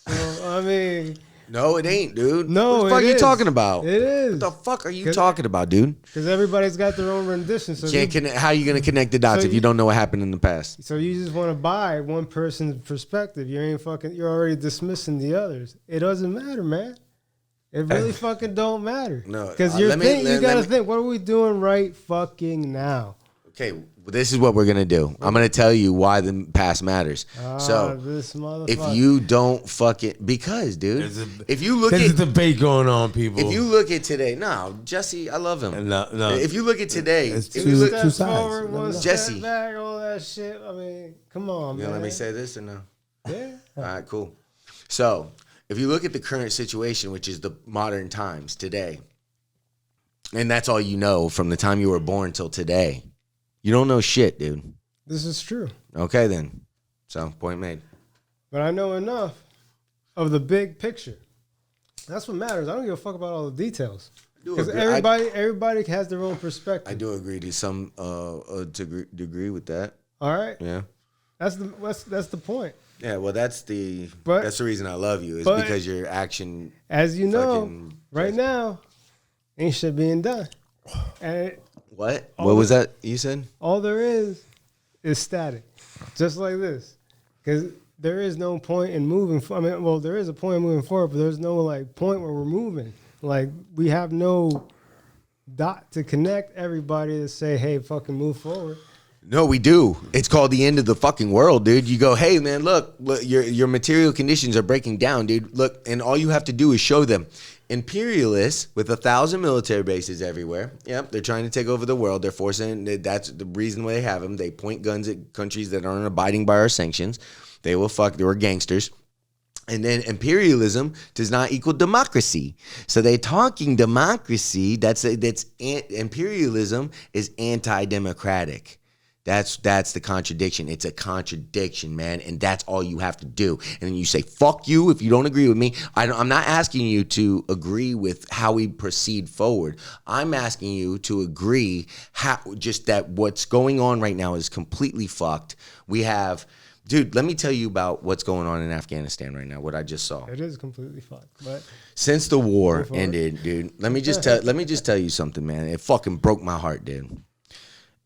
So, I mean, no, it ain't, dude. No, what the fuck it are you is. talking about? It is. What the fuck are you talking about, dude? Because everybody's got their own rendition. So How are you gonna connect the dots if you don't know what happened in the past? So you just want to buy one person's perspective. You're already dismissing the others. It doesn't matter, man. It really fucking don't matter. No, because you gotta think. What are we doing right fucking now? Okay, well, this is what we're gonna do. I'm gonna tell you why the past matters. So this if you don't fucking dude, if you look there's at a debate going on, people. If you look at today, no, Jesse, I love him. No. If you look at today, It's if two- you look, two Step sides. forward, one Jesse. step back, all that shit. I mean, come on, you man. gonna let me say this or no? Yeah. All right, cool. So if you look at the current situation, which is the modern times today, and that's all you know from the time you were born till today, you don't know shit, dude. This is true. Okay, then. So, point made. But I know enough of the big picture. That's what matters. I don't give a fuck about all the details. Because everybody has their own perspective. I do agree to some degree with that. All right. Yeah. That's the point. Yeah, well, that's the reason I love you is but because your action. As you know, right now, ain't shit being done. And What was that you said? all there is static, just like this. Because there is no point in moving. There is a point in moving forward, but there's no point where we're moving. Like we have no dot to connect everybody to say, "Hey, fucking move forward." No, we do. It's called the end of the fucking world, dude. You go, hey, man, look, your material conditions are breaking down, dude. Look, and all you have to do is show them. Imperialists with 1,000 military bases everywhere. Yep, they're trying to take over the world. They're forcing. That's the reason why they have them. They point guns at countries that aren't abiding by our sanctions. They will fuck. They were gangsters. And then imperialism does not equal democracy. So they're talking democracy. Imperialism is anti-democratic. That's the contradiction. It's a contradiction, man, and that's all you have to do. And then you say, fuck you if you don't agree with me. I'm not asking you to agree with how we proceed forward. I'm asking you to agree that what's going on right now is completely fucked. We have... Dude, let me tell you about what's going on in Afghanistan right now, what I just saw. It is completely fucked. But since the war ended, dude, let me just tell you something, man. It fucking broke my heart, dude.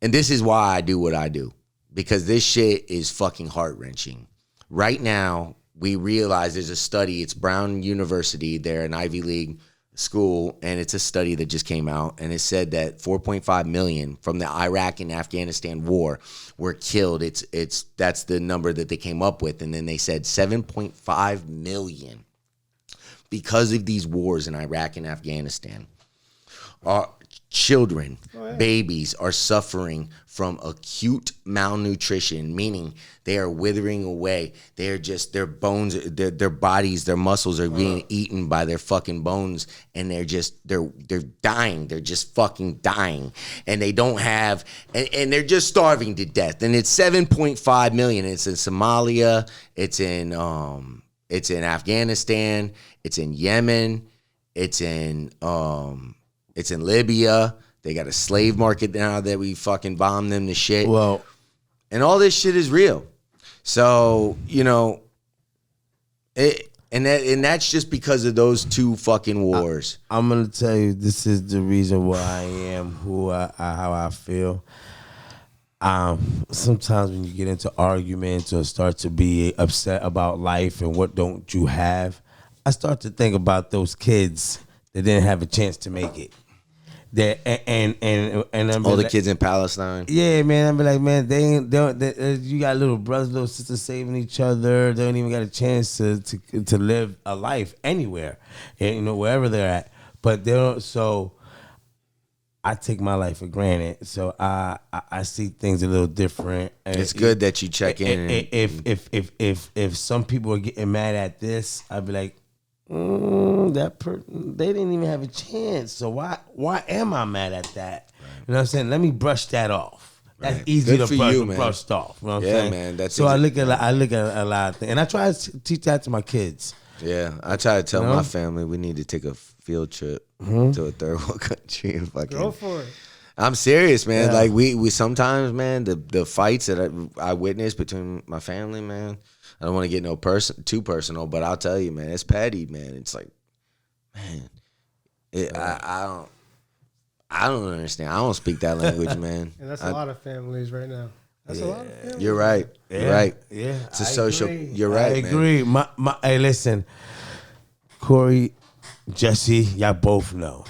And this is why I do what I do, because this shit is fucking heart-wrenching. Right now, we realize there's a study. It's Brown University. They're an Ivy League school, and it's a study that just came out, and it said that 4.5 million from the Iraq and Afghanistan war were killed. That's the number that they came up with, and then they said 7.5 million because of these wars in Iraq and Afghanistan. Children, babies are suffering from acute malnutrition, meaning they are withering away. They're just, their bones, their bodies, their muscles are being eaten by their fucking bones, and they're dying. They're just fucking dying, and they don't have, and they're just starving to death. And it's 7.5 million. It's in Somalia. It's in Afghanistan. It's in Yemen. It's in Libya. They got a slave market now that we fucking bombed them to shit. Well, and all this shit is real. So, that's just because of those two fucking wars. I'm gonna tell you, this is the reason why I am how I feel. Sometimes when you get into arguments or start to be upset about life and what don't you have, I start to think about those kids that didn't have a chance to make it. And I'm all the kids in Palestine. Yeah, man. I'm like, man, they you got little brothers, little sisters saving each other. They don't even got a chance to live a life anywhere, wherever they're at. But they don't. So I take my life for granted. So I see things a little different. And it's good that you check in. If some people are getting mad at this, I'd be like, they didn't even have a chance. So why am I mad at that? Right. You know what I'm saying? Let me brush that off. That's easy to brush off. You know what I'm saying? Man. That's so I look at a lot of things, and I try to teach that to my kids. Yeah, I try to tell my family we need to take a field trip to a third world country and fucking go for it. I'm serious, man. Yeah. Like we sometimes, man, the fights that I witnessed between my family, man. I don't want to get too personal, but I'll tell you, man, it's petty, man. It's like, man, I don't understand. I don't speak that language, man. And that's a lot of families right now. That's a lot of families. You're right. Yeah. You're right. Yeah, it's a social. Agree. You're right. I agree. Man. Hey, listen, Corey, Jesse, y'all both know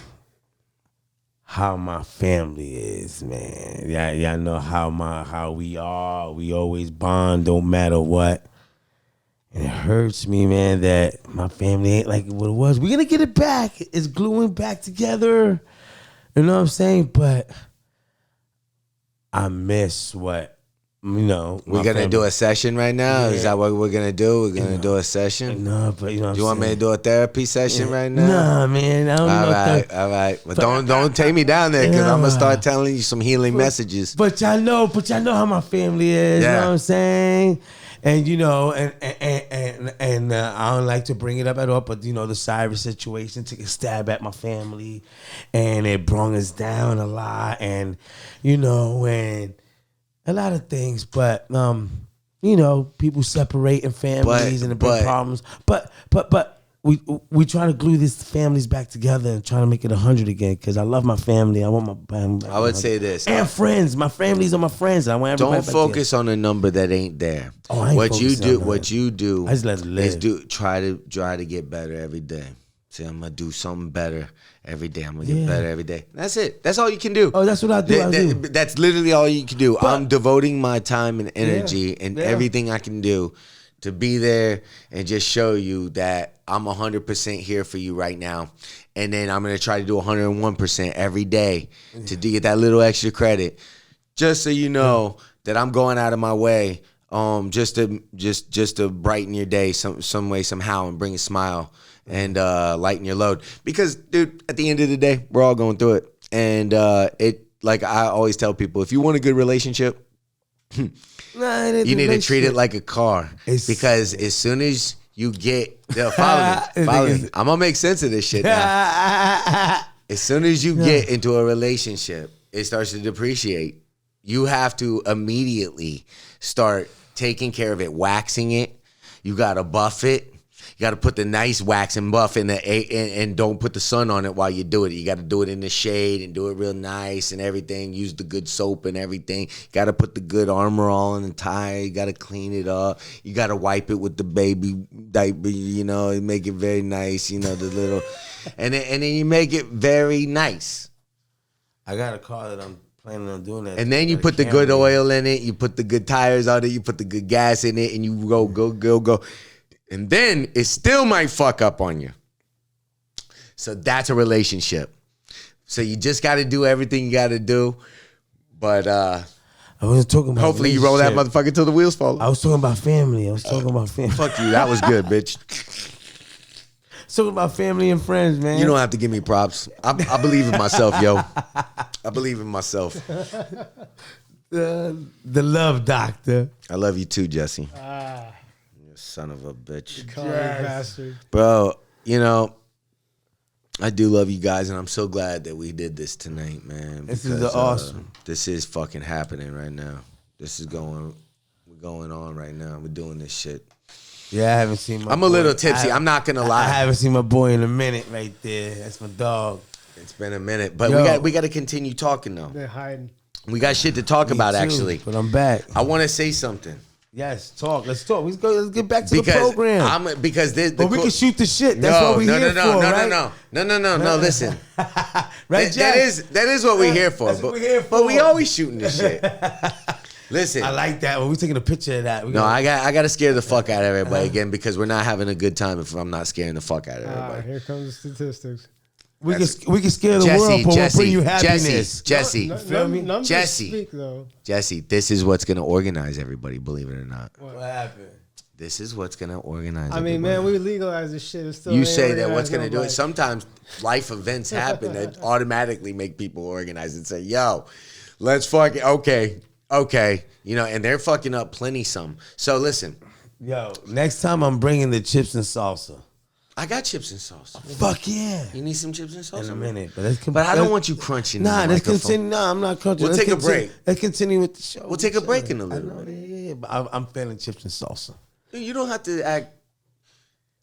how my family is, man. Y'all know how we are. We always bond, don't matter what. And it hurts me, man, that my family ain't like what it was. We're gonna get it back. It's gluing back together. You know what I'm saying? But I miss what, We're gonna do a session right now. Yeah. Is that what we're gonna do? We're gonna do a session. No, but do you want me to do a therapy session right now? Nah, man. I don't all right. But don't take me down there, because I'm gonna start telling you some healing messages. But y'all know how my family is. Yeah. You know what I'm saying? And I don't like to bring it up at all, but the cyber situation took a stab at my family, and it brought us down a lot, and and a lot of things. But people separating families and the big problems. But we trying to glue these families back together and trying to make it 100 again, because I love my family. I want my family. I would say this. And friends. My families are my friends. I want everybody Don't focus on a number that ain't there. Oh, I ain't what you do I just let it live. is try to get better every day. Say, I'm gonna do something better every day. I'm gonna get better every day. That's it. That's all you can do. Oh, that's what I do. That's literally all you can do. But- I'm devoting my time and energy and everything I can do to be there and just show you that I'm 100% here for you right now. And then I'm gonna try to do 101% every day to get that little extra credit, just so you know that I'm going out of my way, just to brighten your day some way somehow and bring a smile and lighten your load. Because, dude, at the end of the day, we're all going through it. And like I always tell people, if you want a good relationship, you need to treat it like a car. Because as soon as you get, follow me. I'm gonna make sense of this shit now. As soon as you get into a relationship, it starts to depreciate. You have to immediately start taking care of it, waxing it. You gotta buff it. You got to put the nice wax and buff in and don't put the sun on it while you do it. You got to do it in the shade and do it real nice and everything. Use the good soap and everything. You got to put the good armor on and tie. You got to clean it up. You got to wipe it with the baby diaper, and make it very nice, the little. and then you make it very nice. I got a car that I'm planning on doing that. And then you put the good oil in it. You put the good tires on it. You put the good gas in it and you go. And then it still might fuck up on you. So that's a relationship. So you just got to do everything you got to do. But I wasn't talking about hopefully you roll that motherfucker till the wheels fall. I was talking about family. Fuck you. That was good, bitch. Talking about family and friends, man. You don't have to give me props. I believe in myself, yo. I believe in myself. The love doctor. I love you too, Jesse. Son of a bitch. Bastard. Bro, I do love you guys, and I'm so glad that we did this tonight, man. This is awesome. This is fucking happening right now. This is going on right now. We're doing this shit. Yeah, I haven't seen my I'm a little tipsy. I'm not going to lie. I haven't seen my boy in a minute right there. That's my dog. It's been a minute. But we got to continue talking, though. They're hiding. We got shit to talk about, too, actually. But I'm back. I want to say something. Yes, talk. Let's talk. Let's get back to the program. But we can shoot the shit. That's what we're here for, right? No. Listen, right, Jack? that is what we're here for. That's what we're here for. But we always shooting this shit. Listen, I like that. When we're taking a picture of that. I got to scare the fuck out of everybody again because we're not having a good time if I'm not scaring the fuck out of everybody. Here comes the statistics. We can scare the world, but we'll bring you happiness. Jesse, Jesse, Jesse, this is what's gonna organize everybody. Believe it or not. What happened? This is what's gonna organize. I mean, man, we legalize this shit. It's still you say that what's gonna do it. Sometimes life events happen that automatically make people organize and say, "Yo, let's fucking okay." And they're fucking up plenty some. So listen, yo, next time I'm bringing the chips and salsa. I got chips and salsa. Fuck yeah. You need some chips and salsa? In a minute. But I don't want you crunching. Nah, let's continue. Nah, I'm not crunching. We'll take a break. Let's continue with the show. We'll take a break in a little. Yeah, but I'm feeling chips and salsa. Dude, you don't have to act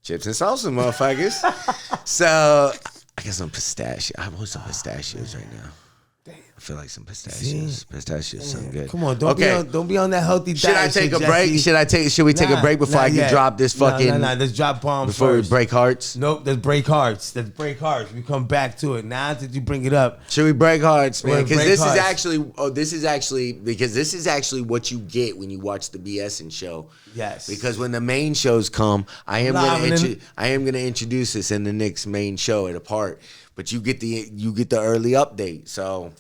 chips and salsa, motherfuckers. So I got some pistachio. I want some pistachios right now. I feel like some pistachios. See? Pistachios sound good. Come on, don't be on that healthy diet. Should I take a break? Should we take a break before I can drop this fucking? Nah, let's drop bombs before first. we break hearts. Nope, let's break hearts. We come back to it. Now that you bring it up, should we break hearts, man? Because this is actually what you get when you watch the BSing show. Yes. Because when the main shows come, I am going to introduce this in the next main show at a part. But you get the early update. So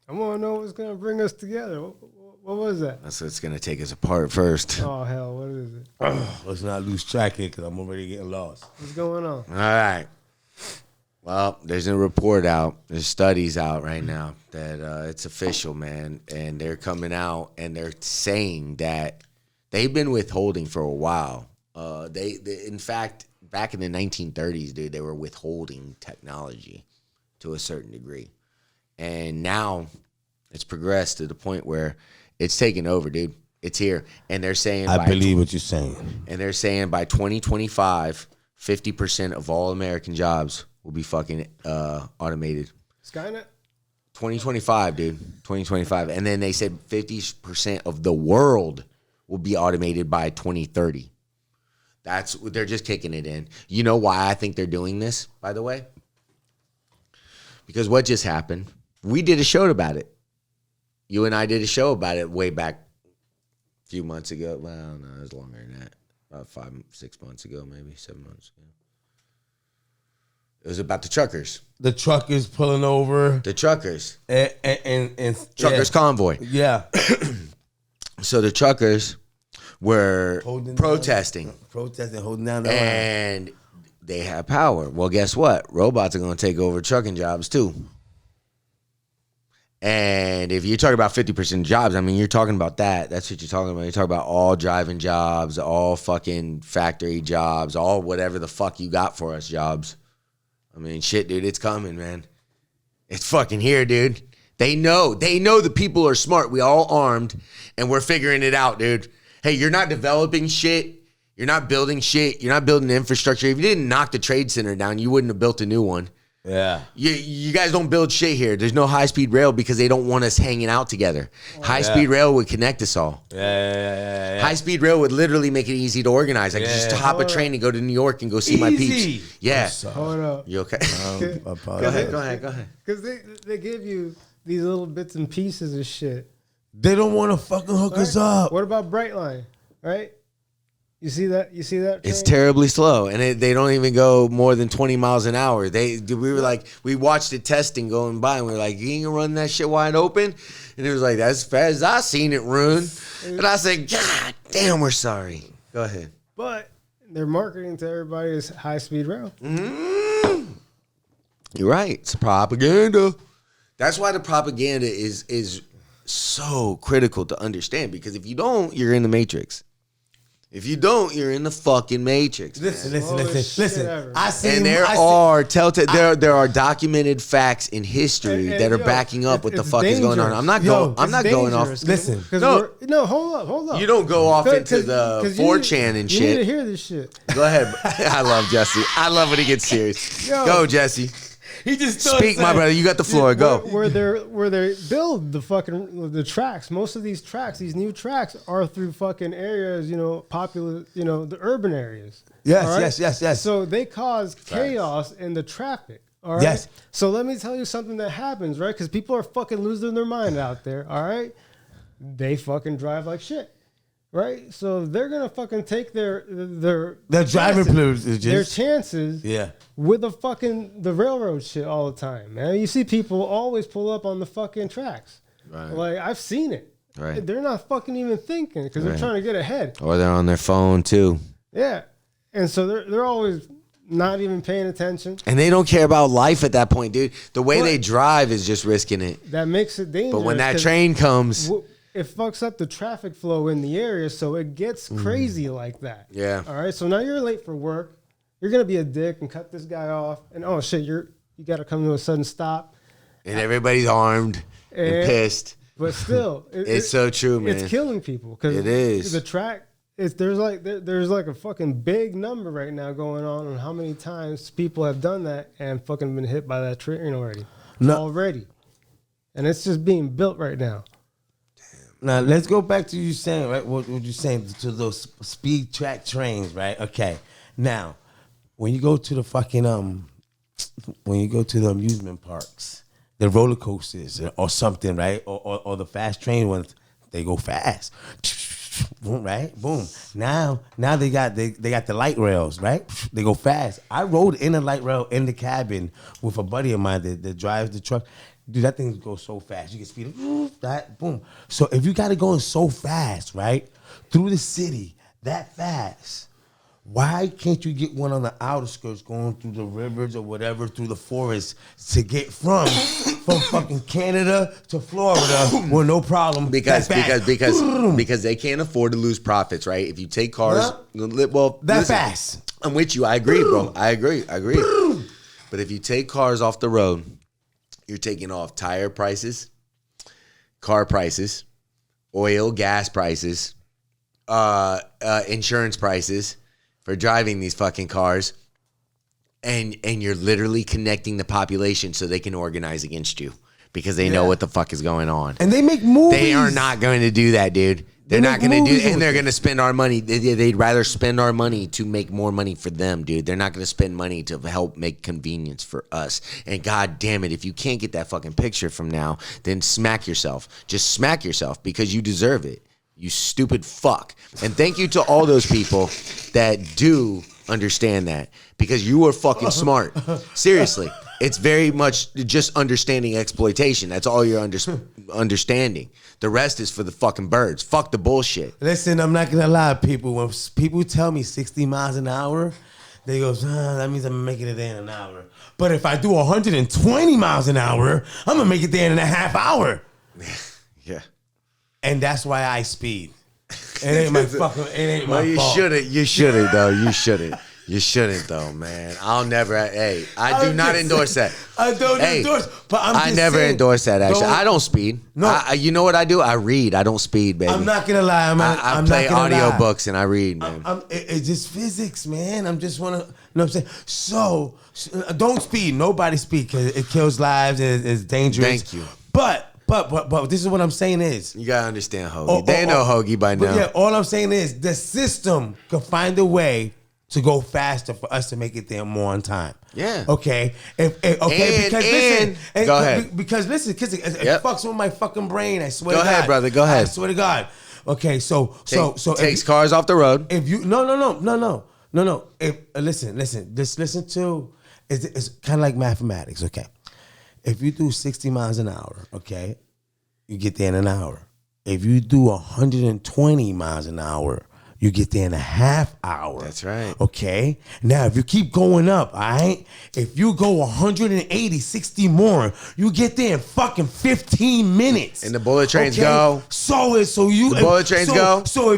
I want to know what's going to bring us together. What was that? That's what's going to take us apart first. Oh, hell, what is it? Let's not lose track here because I'm already getting lost. What's going on? All right. Well, there's a report out. There's studies out right now that it's official, man. And they're coming out and they're saying that they've been withholding for a while. They in fact, back in the 1930s, dude, they were withholding technology to a certain degree. And now it's progressed to the point where it's taken over, dude. It's here. And they're saying I believe what you're saying. And they're saying by 2025, 50% of all American jobs will be fucking automated. Skynet? 2025, dude. 2025. And then they said 50% of the world will be automated by 2030. They're just kicking it in. You know why I think they're doing this, by the way? Because what just happened? We did a show about it. You and I did a show about it way back a few months ago. Well, no, it was longer than that. About 5-6 months ago, maybe 7 months ago. It was about the truckers. The truckers pulling over. The truckers. And Truckers convoy. Yeah. So the truckers were protesting. Holding down the line. And they have power. Well, guess what? Robots are going to take over trucking jobs too. And if you talk about 50% jobs, I mean, you're talking about that. That's what you're talking about. You're talking about all driving jobs, all fucking factory jobs, all whatever the fuck you got for us jobs. I mean, shit, dude, it's coming, man. It's fucking here, dude. They know the people are smart. We all armed, and we're figuring it out, dude. Hey, you're not developing shit. You're not building shit. You're not building infrastructure. If you didn't knock the trade center down, you wouldn't have built a new one. Yeah. You guys don't build shit here. There's no high-speed rail because they don't want us hanging out together. High-speed rail would connect us all. Yeah. High-speed rail would literally make it easy to organize. I could just hop a train and go to New York and go see my peeps. Yeah. Hold up. You okay? Go ahead. Because they give you these little bits and pieces of shit. They don't want to fucking hook us up. What about Brightline, right? You see that? It's train? terribly slow, and they don't even go more than 20 miles an hour. We watched it testing going by, and we were like, you can run that shit wide open? And it was like, that's as fast as I seen it run. And I said, God damn, we're sorry. Go ahead. But they're marketing to everybody as high-speed rail. Mm-hmm. You're right. It's propaganda. That's why the propaganda is so critical to understand, because if you don't, you're in the Matrix. If you don't, you're in the fucking Matrix. Listen. Ever. There are documented facts in history that are backing up what the fuck is going on. I'm not going off. Listen. No, hold up. You don't go off into the 4chan and shit. You need to hear this shit. Go ahead. I love Jesse. I love when he gets serious. Go, Jesse. He just speak, my brother. You got the floor. Go. Where they build the tracks. Most of these tracks, these new tracks, are through fucking areas, popular, the urban areas. Yes, right? yes. So they cause chaos in the traffic. All right. Yes. So let me tell you something that happens, right? Because people are fucking losing their mind out there. All right. They fucking drive like shit. Right, so they're gonna fucking take their driving privileges, their chances, with the railroad shit all the time, man. You see people always pull up on the fucking tracks, right? Like I've seen it. Right, they're not fucking even thinking because they're trying to get ahead, or they're on their phone too. Yeah, and so they're always not even paying attention, and they don't care about life at that point, dude. The way they drive is just risking it. That makes it dangerous. But when that train comes. It fucks up the traffic flow in the area, so it gets crazy like that. Yeah. All right. So now you're late for work. You're gonna be a dick and cut this guy off, and oh shit, you got to come to a sudden stop. And everybody's armed and pissed. But still, it's so true, man. It's killing people because it is the track. There's like a fucking big number right now going on how many times people have done that and fucking been hit by that train already. And it's just being built right now. Now, let's go back to you saying, right, what you saying to those speed track trains, right? Okay. Now, when you go to the fucking, when you go to the amusement parks, the roller coasters or something, right? Or the fast train ones, they go fast. Boom, right? Boom. Now they got the light rails, right? They go fast. I rode in a light rail in the cabin with a buddy of mine that drives the truck. Dude, that thing goes so fast. You can speed it, that, boom. So if you got it going so fast, right, through the city, that fast, why can't you get one on the outer skirts going through the rivers or whatever, through the forest to get from fucking Canada to Florida with no problem? Because they can't afford to lose profits, right? If you take cars, fast. I'm with you. I agree, bro. I agree. But if you take cars off the road, you're taking off tire prices, car prices, oil, gas prices, insurance prices for driving these fucking cars, and you're literally connecting the population so they can organize against you because they know what the fuck is going on. And they make movies. They are not going to do that, dude. They're not going to do, movies and with they're it. going to spend our money. They'd rather spend our money to make more money for them, dude. They're not going to spend money to help make convenience for us. And God damn it, if you can't get that fucking picture from now, then smack yourself. Just smack yourself because you deserve it. You stupid fuck. And thank you to all those people that do understand that because you are fucking smart. Seriously. It's very much just understanding exploitation. That's all you're understanding. The rest is for the fucking birds. Fuck the bullshit. Listen, I'm not gonna lie, people. When people tell me 60 miles an hour, they go, that means I'm making it there in an hour. But if I do 120 miles an hour, I'm gonna make it there in a half hour. Yeah. And that's why I speed. It ain't my fucking. It ain't my you fault. shouldn't. You shouldn't though. You shouldn't. You shouldn't though, man. I'll never. Hey, I do not endorse that. I don't endorse, but I'm just I never saying, endorse that. Actually, I don't speed. No. You know what I do? I read. I don't speed, baby. I'm not gonna lie. I play audiobooks and I read, man. It's just physics, man. I'm just wanna. You know what I'm saying? So don't speed. Nobody speed because it kills lives. It's dangerous. Thank you. But this is what I'm saying is. You gotta understand Hoagie. They know Hoagie by now. But yeah, all I'm saying is the system can find a way to go faster for us to make it there more on time. Yeah. Okay. Because listen, because it fucks with my fucking brain. I swear. Go to ahead, God. brother. Go ahead. I swear to God. Okay. So takes cars off the road. If you no. If listen. Just listen to. It's kind of like mathematics. Okay. If you do 60 miles an hour, okay, you get there in an hour. If you do 120 miles an hour, you get there in a half hour. That's right. Okay? Now, if you keep going up, all right? If you go 180, 60 more, you get there in fucking 15 minutes. And the bullet trains go. So if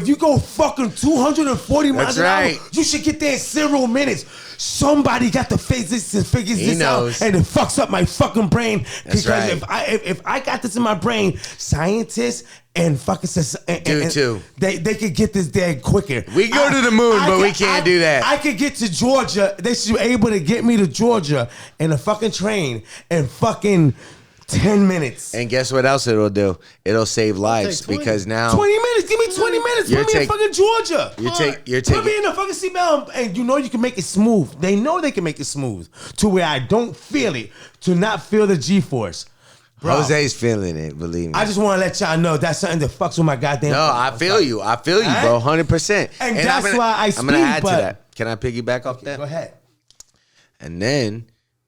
you go fucking 240 miles an hour, you should get there in 0 minutes. Somebody got the physics and figures this out, and it fucks up my fucking brain. That's because right. if I got this in my brain, scientists and fucking too. They could get this there quicker. We go to the moon, but we can't do that. I could get to Georgia. They should be able to get me to Georgia in a fucking train in fucking 10 minutes. And guess what else it'll do? It'll save lives because now 20 minutes. Give me 20 minutes. Put me in fucking Georgia. You're taking. Put me in the fucking seatbelt, and you know you can make it smooth. They know they can make it smooth to where I don't feel it, to not feel the G-force. Bro, Jose's feeling it, believe me. I just want to let y'all know that's something that fucks with my goddamn. No, I feel you, bro, 100%. And that's why I speak. I'm gonna add to that. Can I piggyback off that? Go ahead. And then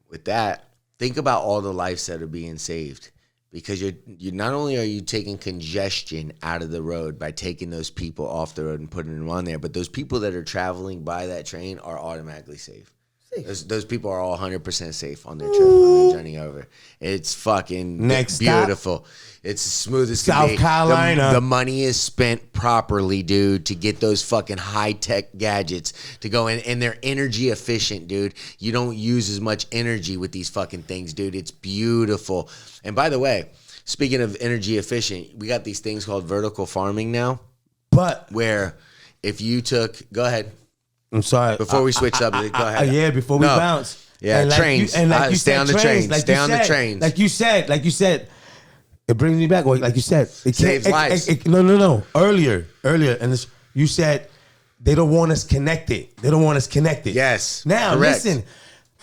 with that, think about all the lives that are being saved. Because you not only are you taking congestion out of the road by taking those people off the road and putting them on there, but those people that are traveling by that train are automatically safe. Those people are all 100% safe on their trip, on their journey over. It's fucking beautiful. Stop. It's as smooth as can be. South Carolina. The money is spent properly, dude, to get those fucking high-tech gadgets to go in. And they're energy efficient, dude. You don't use as much energy with these fucking things, dude. It's beautiful. And by the way, speaking of energy efficient, we got these things called vertical farming now. But where if you took, go ahead. I'm sorry. Before we switch up, go ahead. Yeah, before we bounce. Yeah, and trains. Stay on the trains. Stay on the trains. Like you said, it brings me back. Like you said, it saves lives. No. Earlier, and you said they don't want us connected. Yes. Now correct. listen,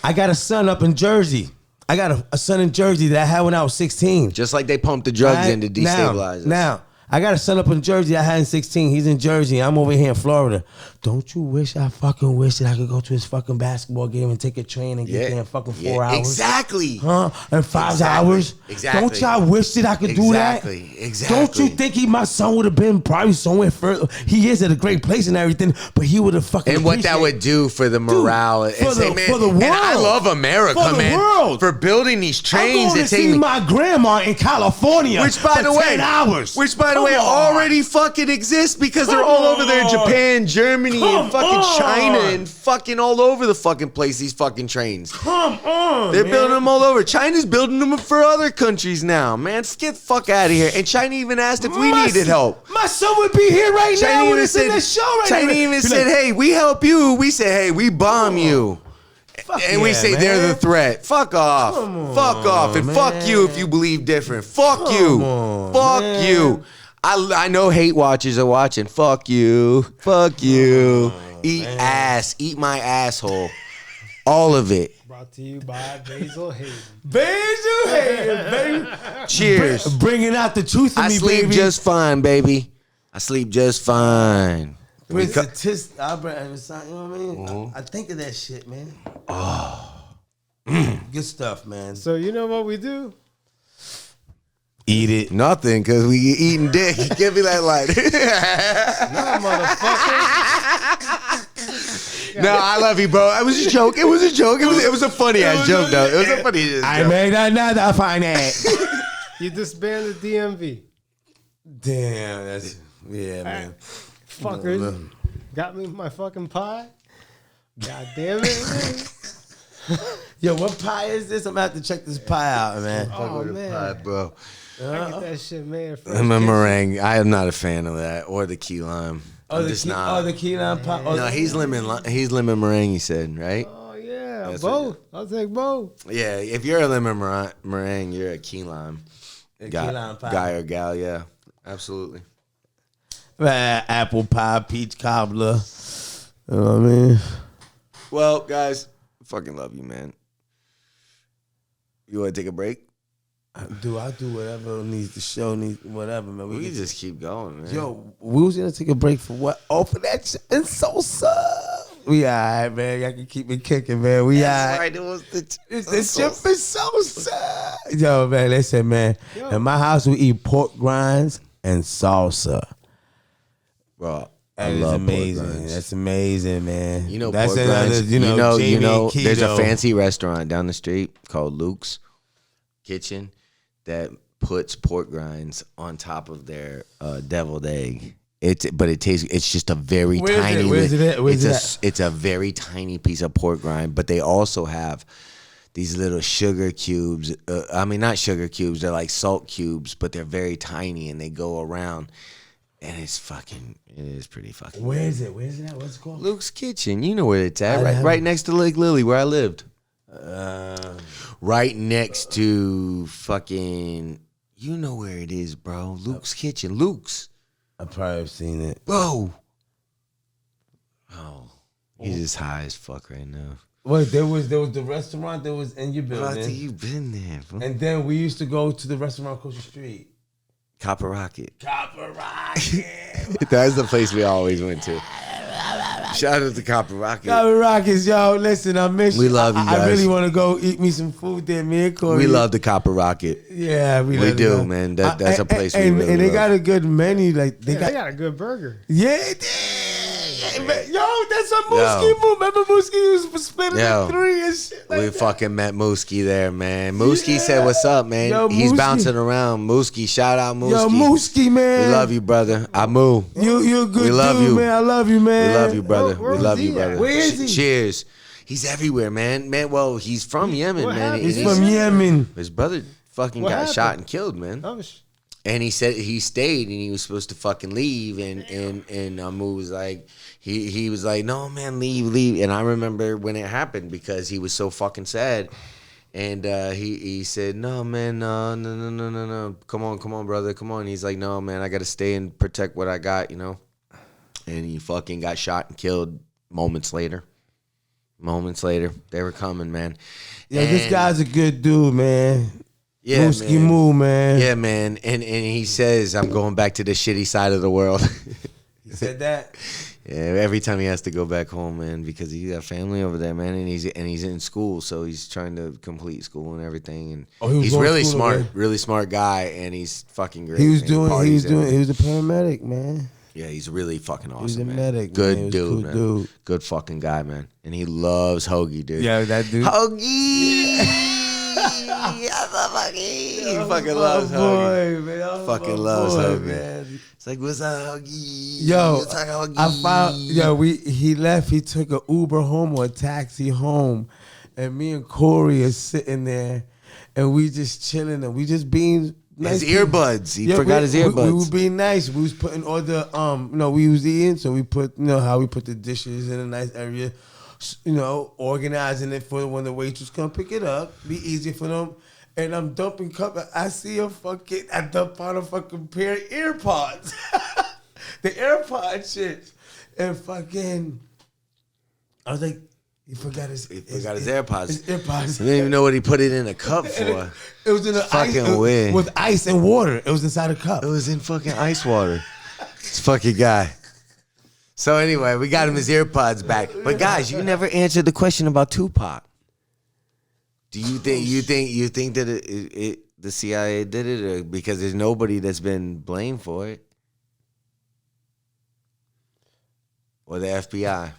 I got a son up in Jersey. I got a son in Jersey that I had when I was 16. Just like they pumped the drugs in to destabilize us. Now, I got a son up in Jersey I had in 16. He's in Jersey. I'm over here in Florida. Don't you wish I could go to his fucking basketball game and take a train and get there in fucking 4 hours? Exactly. Huh? In 5 hours? Exactly. Don't y'all wish that I could do that? Exactly. Don't you think my son would have been probably somewhere further? He is at a great place and everything, but he would have fucking And what that would do for the morale. For the world. And I love America, for the man. World. For building these trains. I'm going to see my grandma in California which, by for the way, 10 hours. Which, by the way, already fucking exists because they're all over there in Japan, Germany, and fucking China, and fucking all over the fucking place, these fucking trains. Come on, They're building them all over. China's building them for other countries now, man. Get the fuck out of here. And China even asked if we needed help. My son would be here right now when it's in this show right now. China even said, hey, we help you. We say, hey, we bomb you. And we say they're the threat. Fuck off. Fuck off. And fuck you if you believe different. Fuck you. Fuck you. I know hate watchers are watching. Fuck you. Fuck you. Eat man. ass. Eat my asshole. All of it. Brought to you by Basil Hayden. Basil Hayden, baby. Cheers. Bringing out the truth in I me, sleep baby. just fine, baby. I sleep just fine. With statistic, you know what I mean? I think of that shit, man. Good stuff, man. So you know what we do? Eat it. Nothing, because we eating dick. Give me that light. No, motherfucker. No, I love you, bro. It was a joke. It was a joke. It was a funny ass joke, though. It was a funny ass joke. I made another fine ass. You disbanded DMV. Damn, that's man. Fuckers. Got me my fucking pie. God damn it. Yo, what pie is this? I'm gonna have to check this pie out, man. Oh, man. Pie, bro. I get that shit made. I'm a meringue. I am not a fan of that or the key lime. I'm just not. the key lime pie. No, he's lemon meringue. He said, right? Oh, yeah. That's Both. I'll take both. Yeah. If you're a lemon meringue, you're a key lime key lime pie. guy or gal. Yeah, absolutely. Apple pie, peach cobbler. You know what I mean? Well, guys, fucking love you, man. You want to take a break? I do whatever needs the show needs, whatever, man. We can just keep going, man. Yo, we was gonna take a break for what? Oh, for that shit and Sosa. We alright, man. Y'all can keep it kicking, man. We alright. Right, it was the shit for Sosa. Yo, man, listen, man. In my house, we eat pork grinds and salsa. Bro, That is amazing. That's amazing, man. You know, that's pork another, grinds. Jamie Keto. There's a fancy restaurant down the street called Luke's Kitchen that puts pork grinds on top of their deviled egg. It tastes. It's just a very tiny. Where's it at? It's a very tiny piece of pork rind, but they also have these little sugar cubes. I mean, not sugar cubes. They're like salt cubes, but they're very tiny and they go around. And it is pretty fucking. Where is it? Where's it at? What's it called? Luke's Kitchen. You know where it's at. Right next to Lake Lily, where I lived. Right next to fucking. You know where it is, bro. Luke's Kitchen. Luke's. I probably have seen it. Bro. Oh. He's just high as fuck right now. Wait, there was the restaurant that was in your building. You've been there, bro. And then we used to go to the restaurant across the street. Copper Rocket. Copper Rocket. That's the place we always went to. Shout out to Copper Rocket. Copper Rockets, yo. Listen, I miss you. We love you guys. I really want to go eat me some food there, me and Corey. We love the Copper Rocket. Yeah, we do, love man. That's a place we and, really and they love. got a good menu. Like they got a good burger. Yeah, man. Yo, that's a Mooski move. Remember Mooski was split in 3 and shit like we that. fucking met Mooski there, man. Mooski said, "What's up, man?" Yo, He's Mooski. bouncing around. Mooski, shout out Mooski. Yo, Mooski, man. We love you, brother. Amu. You're a good We love dude, you. man. I love you, man. We love you, brother. Where we love was you, he at? brother. Where is he? Cheers. He's everywhere, man. Well, he's from Yemen, What man. happened? He's from Yemen. His brother fucking What got happened? shot and killed, man. I was, And he said he stayed and he was supposed to fucking leave and Amu was like he was like, no man, leave. And I remember when it happened because he was so fucking sad. And he said, no man, no. Come on, brother, come on. He's like, no man, I gotta stay and protect what I got, you know. And he fucking got shot and killed moments later. They were coming, man. Yo, this guy's a good dude, man. Yeah, Mooski man. Moo, man. Yeah, man. And he says, I'm going back to the shitty side of the world. He said that. Yeah, every time he has to go back home, man, because he got family over there, man, and he's in school, so he's trying to complete school and everything. And He he's was really going to school smart, again? really smart guy, and he's fucking great. He was man. he was Parties a paramedic, man. Yeah, he's really fucking awesome. He's a man. medic, Good man. He was dude, a cool man. dude. Good fucking guy, man. And he loves Hoagie, dude. Yeah, that dude. Hoagie. He fucking loves Hoagie. Boy, man. Fucking loves Hoagie. man. It's like, what's up, Hoagie? Yo, What's up, Hoagie? I found. He left. He took an Uber home or a taxi home, and me and Corey are sitting there, and we just chilling and we just being nice. His earbuds. He forgot his earbuds. We were being nice. We was putting all the we was eating, so we put how we put the dishes in a nice area, organizing it for when the waitress come pick it up, be easy for them. and I'm dumping cup. I see I dump on a fucking pair of AirPods. The AirPod shit. And fucking, I was like, he forgot his AirPods. His AirPods. I didn't even know what he put it in a cup for. It was in fucking weird. with ice and water. It was inside a cup. It was in fucking ice water. This fucking guy. So anyway, we got him his AirPods back. But guys, you never answered the question about Tupac. Do you think that the CIA did it, or because there's nobody that's been blamed for it, or the FBI?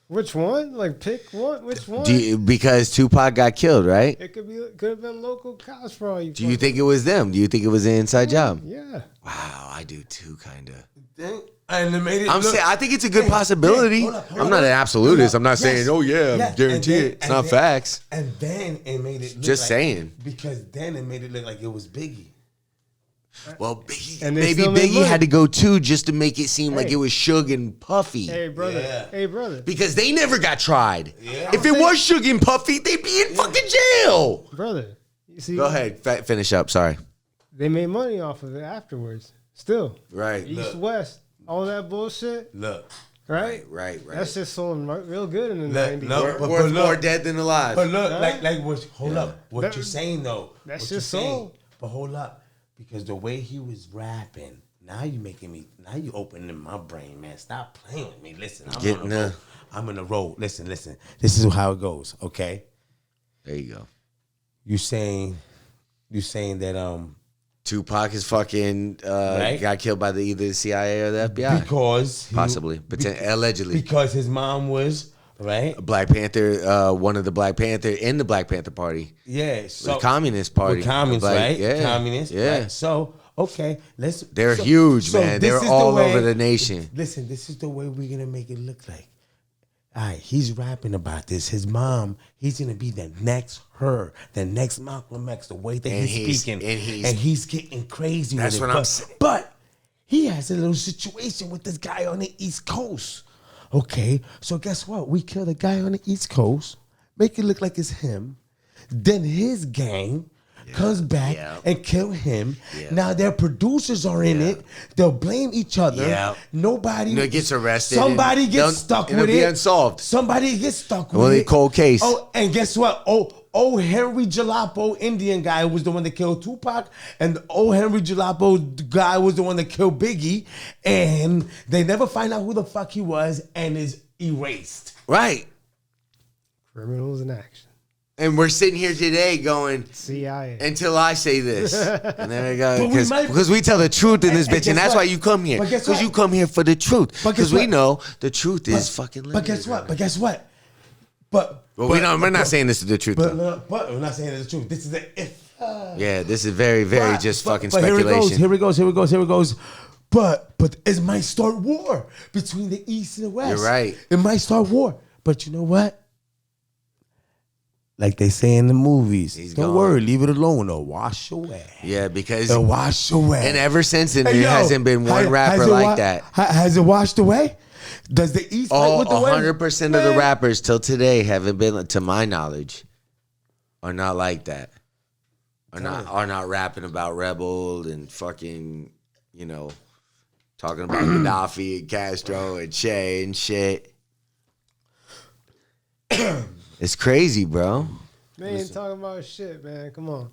Which one? Like, pick one. Which one? Because Tupac got killed, right? It could have been local cops for all you. Do you think it was them? Do you think it was an inside job? Yeah. Wow, I do too, kind of. And it made it. I think it's a good possibility. Hold up. I'm not an absolutist. I'm not saying, oh yeah, Yes. guarantee it. It's not facts. And then it made it look Just saying. Because then it made it look like it was Biggie. Well, Biggie, And they maybe still made Biggie money. had to go too, just to make it seem like Hey. it was Suge and Puffy. Hey, brother. Yeah. Hey, brother. Because they never got tried. Yeah. If it was Suge and Puffy, they'd be in fucking jail. Brother. You see, Go ahead, finish up. Sorry. they made money off of it afterwards. Still. Right. East, West. All that bullshit. Look. Right? Right. That shit sold real good in the Look, 90s. no. Worth But more look. dead than alive. But look, hold up. What That- you're saying though. that what shit you're saying, sold. But hold up. Because the way he was rapping, now you opening my brain, man. Stop playing with me. Listen, I'm in the road. Listen. This is how it goes, okay? There you go. You saying that Tupac is fucking Right. got killed by either the CIA or the FBI. because Possibly. Allegedly. because his mom was right. Black Panther, one of the Black Panther in the Black Panther Party. Yeah, so The Communist Party. with communists, Like, right? Yeah. Communists, Yeah. right? So okay, They're huge, man. this They're is the all way- over the nation. Listen, this is the way we're gonna make it look like. All right, he's rapping about this. His mom, he's gonna be the next the next Malcolm X. The way that And he's speaking, and he's getting crazy. That's with it. what I'm saying. But he has a little situation with this guy on the East Coast. Okay, so guess what? We kill the guy on the East Coast, make it look like it's him. Then his gang comes back and kill him. Yeah. Now their producers are in it. They'll blame each other. Yeah. Nobody Gets arrested. Somebody and gets they'll- stuck and with it'll it. be unsolved. Somebody gets stuck with Only it. cold case. Oh, and guess what? Oh, Henry Jalapeno, Indian guy, was the one that killed Tupac, and Henry Jalapeno guy was the one that killed Biggie, and they never find out who the fuck he was, and is erased. Right. Criminals in action. And we're sitting here today going, CIA. until I say this. And there we go. But we might- Because we tell the truth in this And bitch. guess And that's what? why you come here. But guess Because what? you come here for the truth. But guess Because we what? know the truth is fucking limited. But guess what? right But guess what? But now. Well, we're not saying this is the truth. But, though. but we're not saying it's the truth. This is the if. Yeah, this is very, very just fucking Here speculation. it goes. But it might start war between the East and the West. You're right. It might start war. But you know what? Like they say in the movies, He's don't gone. worry, leave it alone. It'll wash away. Yeah, because It'll wash away. and ever since then, Hey, there yo, hasn't been one has rapper it like wa- that. Has it washed away? Does the East fight All with the West? 100% of the Man. rappers till today haven't been, to my knowledge, are not like that. Are not rapping about rebel and fucking, talking about Gaddafi and Castro and Che and shit. It's crazy, bro. They ain't talking about shit, man. Come on.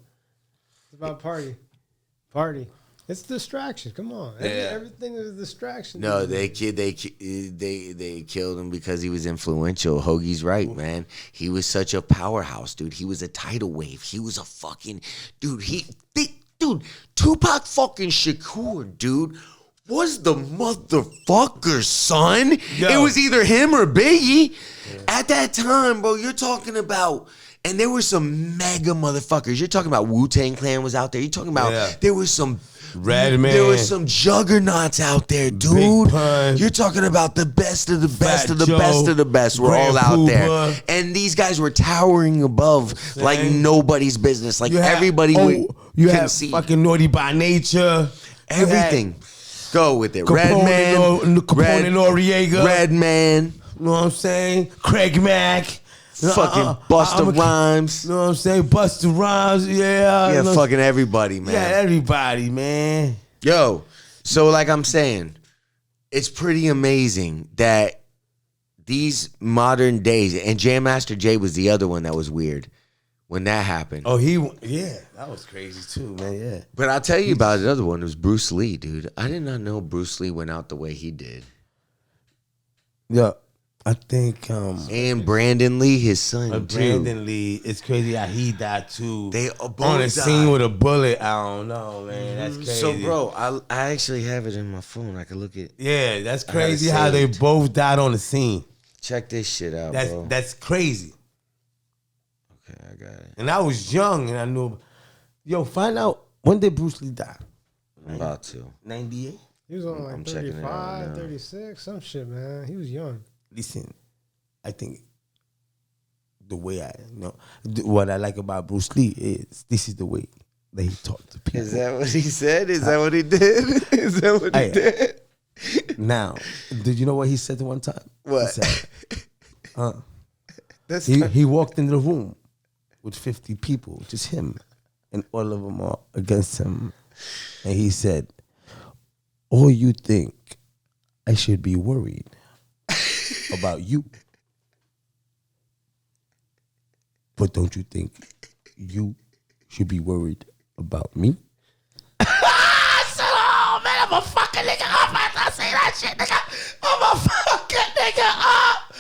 It's about party. Party. It's distraction. Come on. Everything is a distraction. No, they killed him because he was influential. Hoagie's right, man. He was such a powerhouse, dude. He was a tidal wave. He was a fucking dude. Tupac fucking Shakur, dude, was the motherfucker, son. Yo. It was either him or Biggie. At that time, bro, you're talking about. And there were some mega motherfuckers. You're talking about Wu-Tang Clan was out there. You're talking about there was some Redman. There was some juggernauts out there, Big dude. Pun. You're talking about the best of the best Fat of the Joe, best of the best. We're Grand all out there. Poobah. And these guys were towering above like Same. nobody's business. Like You had- everybody you can have see fucking Naughty by Nature. everything. Go with it. Capone, Redman. Capone Noriega. Redman. You know what I'm saying? Craig Mack. Fucking Busta Rhymes. You know what I'm saying? Busta Rhymes, yeah. Yeah, fucking everybody, man. Yeah, everybody, man. Yo, so like I'm saying, it's pretty amazing that these modern days, and Jam Master Jay was the other one that was weird when that happened. Oh, that was crazy too, man, yeah. But I'll tell you about another one. It was Bruce Lee, dude. I did not know Bruce Lee went out the way he did. Yeah, I think And Brandon Lee, his son, too. Brandon Lee, it's crazy how he died too. They both on the died. scene with a bullet. I don't know, man. That's crazy. So, bro, I actually have it in my phone. I can look at. Yeah, that's I had it crazy how they saved. both died on the scene. Check this shit out, bro. That's crazy. Okay, I got it. And I was young and I knew. Yo, find out when did Bruce Lee die? I'm about to. 98. He was on I'm like checking it out 35, now. 36, some shit, man. He was young. Listen, I think the way what I like about Bruce Lee is this is the way that he talked to people. Is that what he said? Is that what he did? Is that what he did? Now, did you know what he said one time? What? He said, That's he walked into the room with 50 people, just him, and all of them are against him. And he said, "Oh, you think I should be worried about you? But don't you think you should be worried about me?" Oh, man, I'm a fucking nigga up after I say that shit, nigga. I'm a fucking nigga up.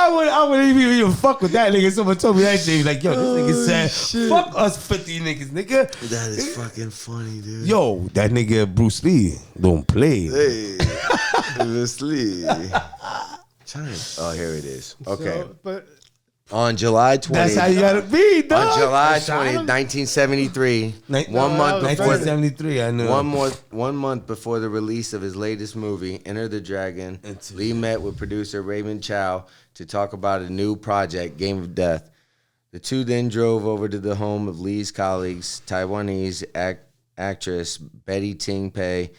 I wouldn't even fuck with that nigga. Someone told me that shit. He was like, yo, this nigga said, fuck us 50 niggas, nigga. That is fucking funny, dude. Yo, that nigga Bruce Lee don't play. Hey, Bruce Lee. Oh, here it is. Okay. So, but On July 20th. That's how you gotta be, dog. On July Shot 20th, him? 1973, Ni- one month that was before 1973, I know. one month before the release of his latest movie, Enter the Dragon, Lee met with producer Raymond Chow to talk about a new project, Game of Death. The two then drove over to the home of Lee's colleagues, Taiwanese actress Betty Ting Pei.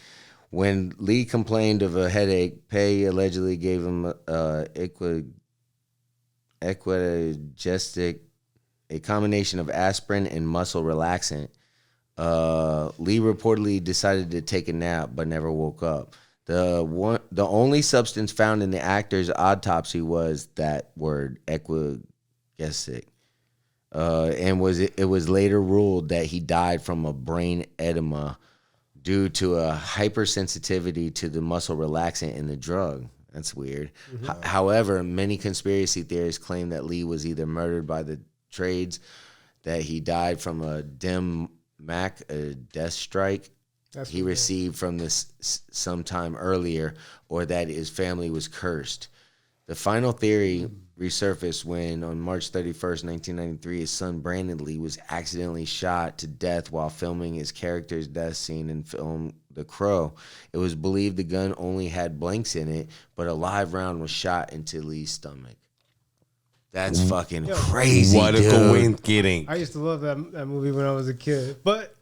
When Lee complained of a headache, Pei allegedly gave him Equigestic, a combination of aspirin and muscle relaxant. Lee reportedly decided to take a nap but never woke up. The only substance found in the actor's autopsy was that word, equigestic. And it was later ruled that he died from a brain edema due to a hypersensitivity to the muscle relaxant in the drug. That's weird. Mm-hmm. However, many conspiracy theorists claim that Lee was either murdered by the trades, that he died from a a death strike he received from this sometime earlier, or that his family was cursed. The final theory resurfaced when, on March 31st, 1993, his son Brandon Lee was accidentally shot to death while filming his character's death scene in film The Crow. It was believed the gun only had blanks in it, but a live round was shot into Lee's stomach. That's fucking crazy, What a dude. coincidence. I used to love that movie when I was a kid. But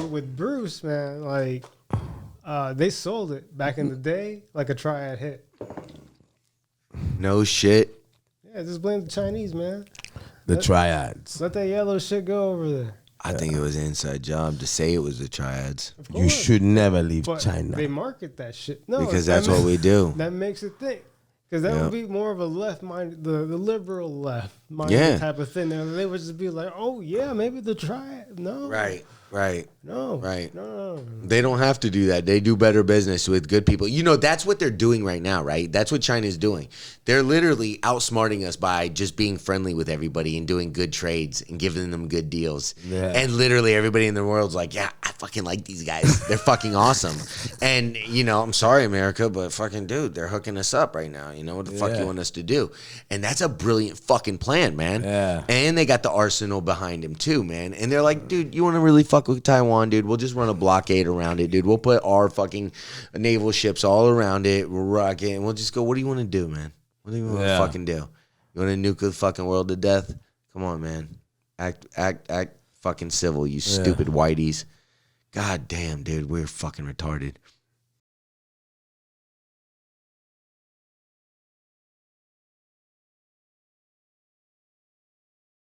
with Bruce, man, like they sold it back in the day like a triad hit. No shit. Yeah, just blame the Chinese, man. The triads. Let that yellow shit go over there. I think it was an inside job to say it was the triads. Of You course. should never leave But China. they market that shit. No, Because that's what we do. That makes it think. Because that Yeah. would be more of a left-minded, the liberal left-minded Yeah. type of thing. They would just be like, oh, yeah, maybe the triad. No. Right. No. Right. No. They don't have to do that. They do better business with good people. You know, that's what they're doing right now, right? That's what China's doing. They're literally outsmarting us by just being friendly with everybody and doing good trades and giving them good deals. Yeah. And literally everybody in the world's like, yeah, I fucking like these guys. They're fucking awesome. And, you know, I'm sorry, America, but fucking dude, they're hooking us up right now. You know, what the fuck you want us to do? And that's a brilliant fucking plan, man. Yeah. And they got the arsenal behind him too, man. And they're like, dude, you want to really fuck with Taiwan, dude? We'll just run a blockade around it, dude. We'll put our fucking naval ships all around it. We'll rock it, and we'll just go, what do you want to do, man? What do you want to fucking do? You want to nuke the fucking world to death? Come on, man. Act fucking civil, you stupid whiteys. God damn, dude, we're fucking retarded.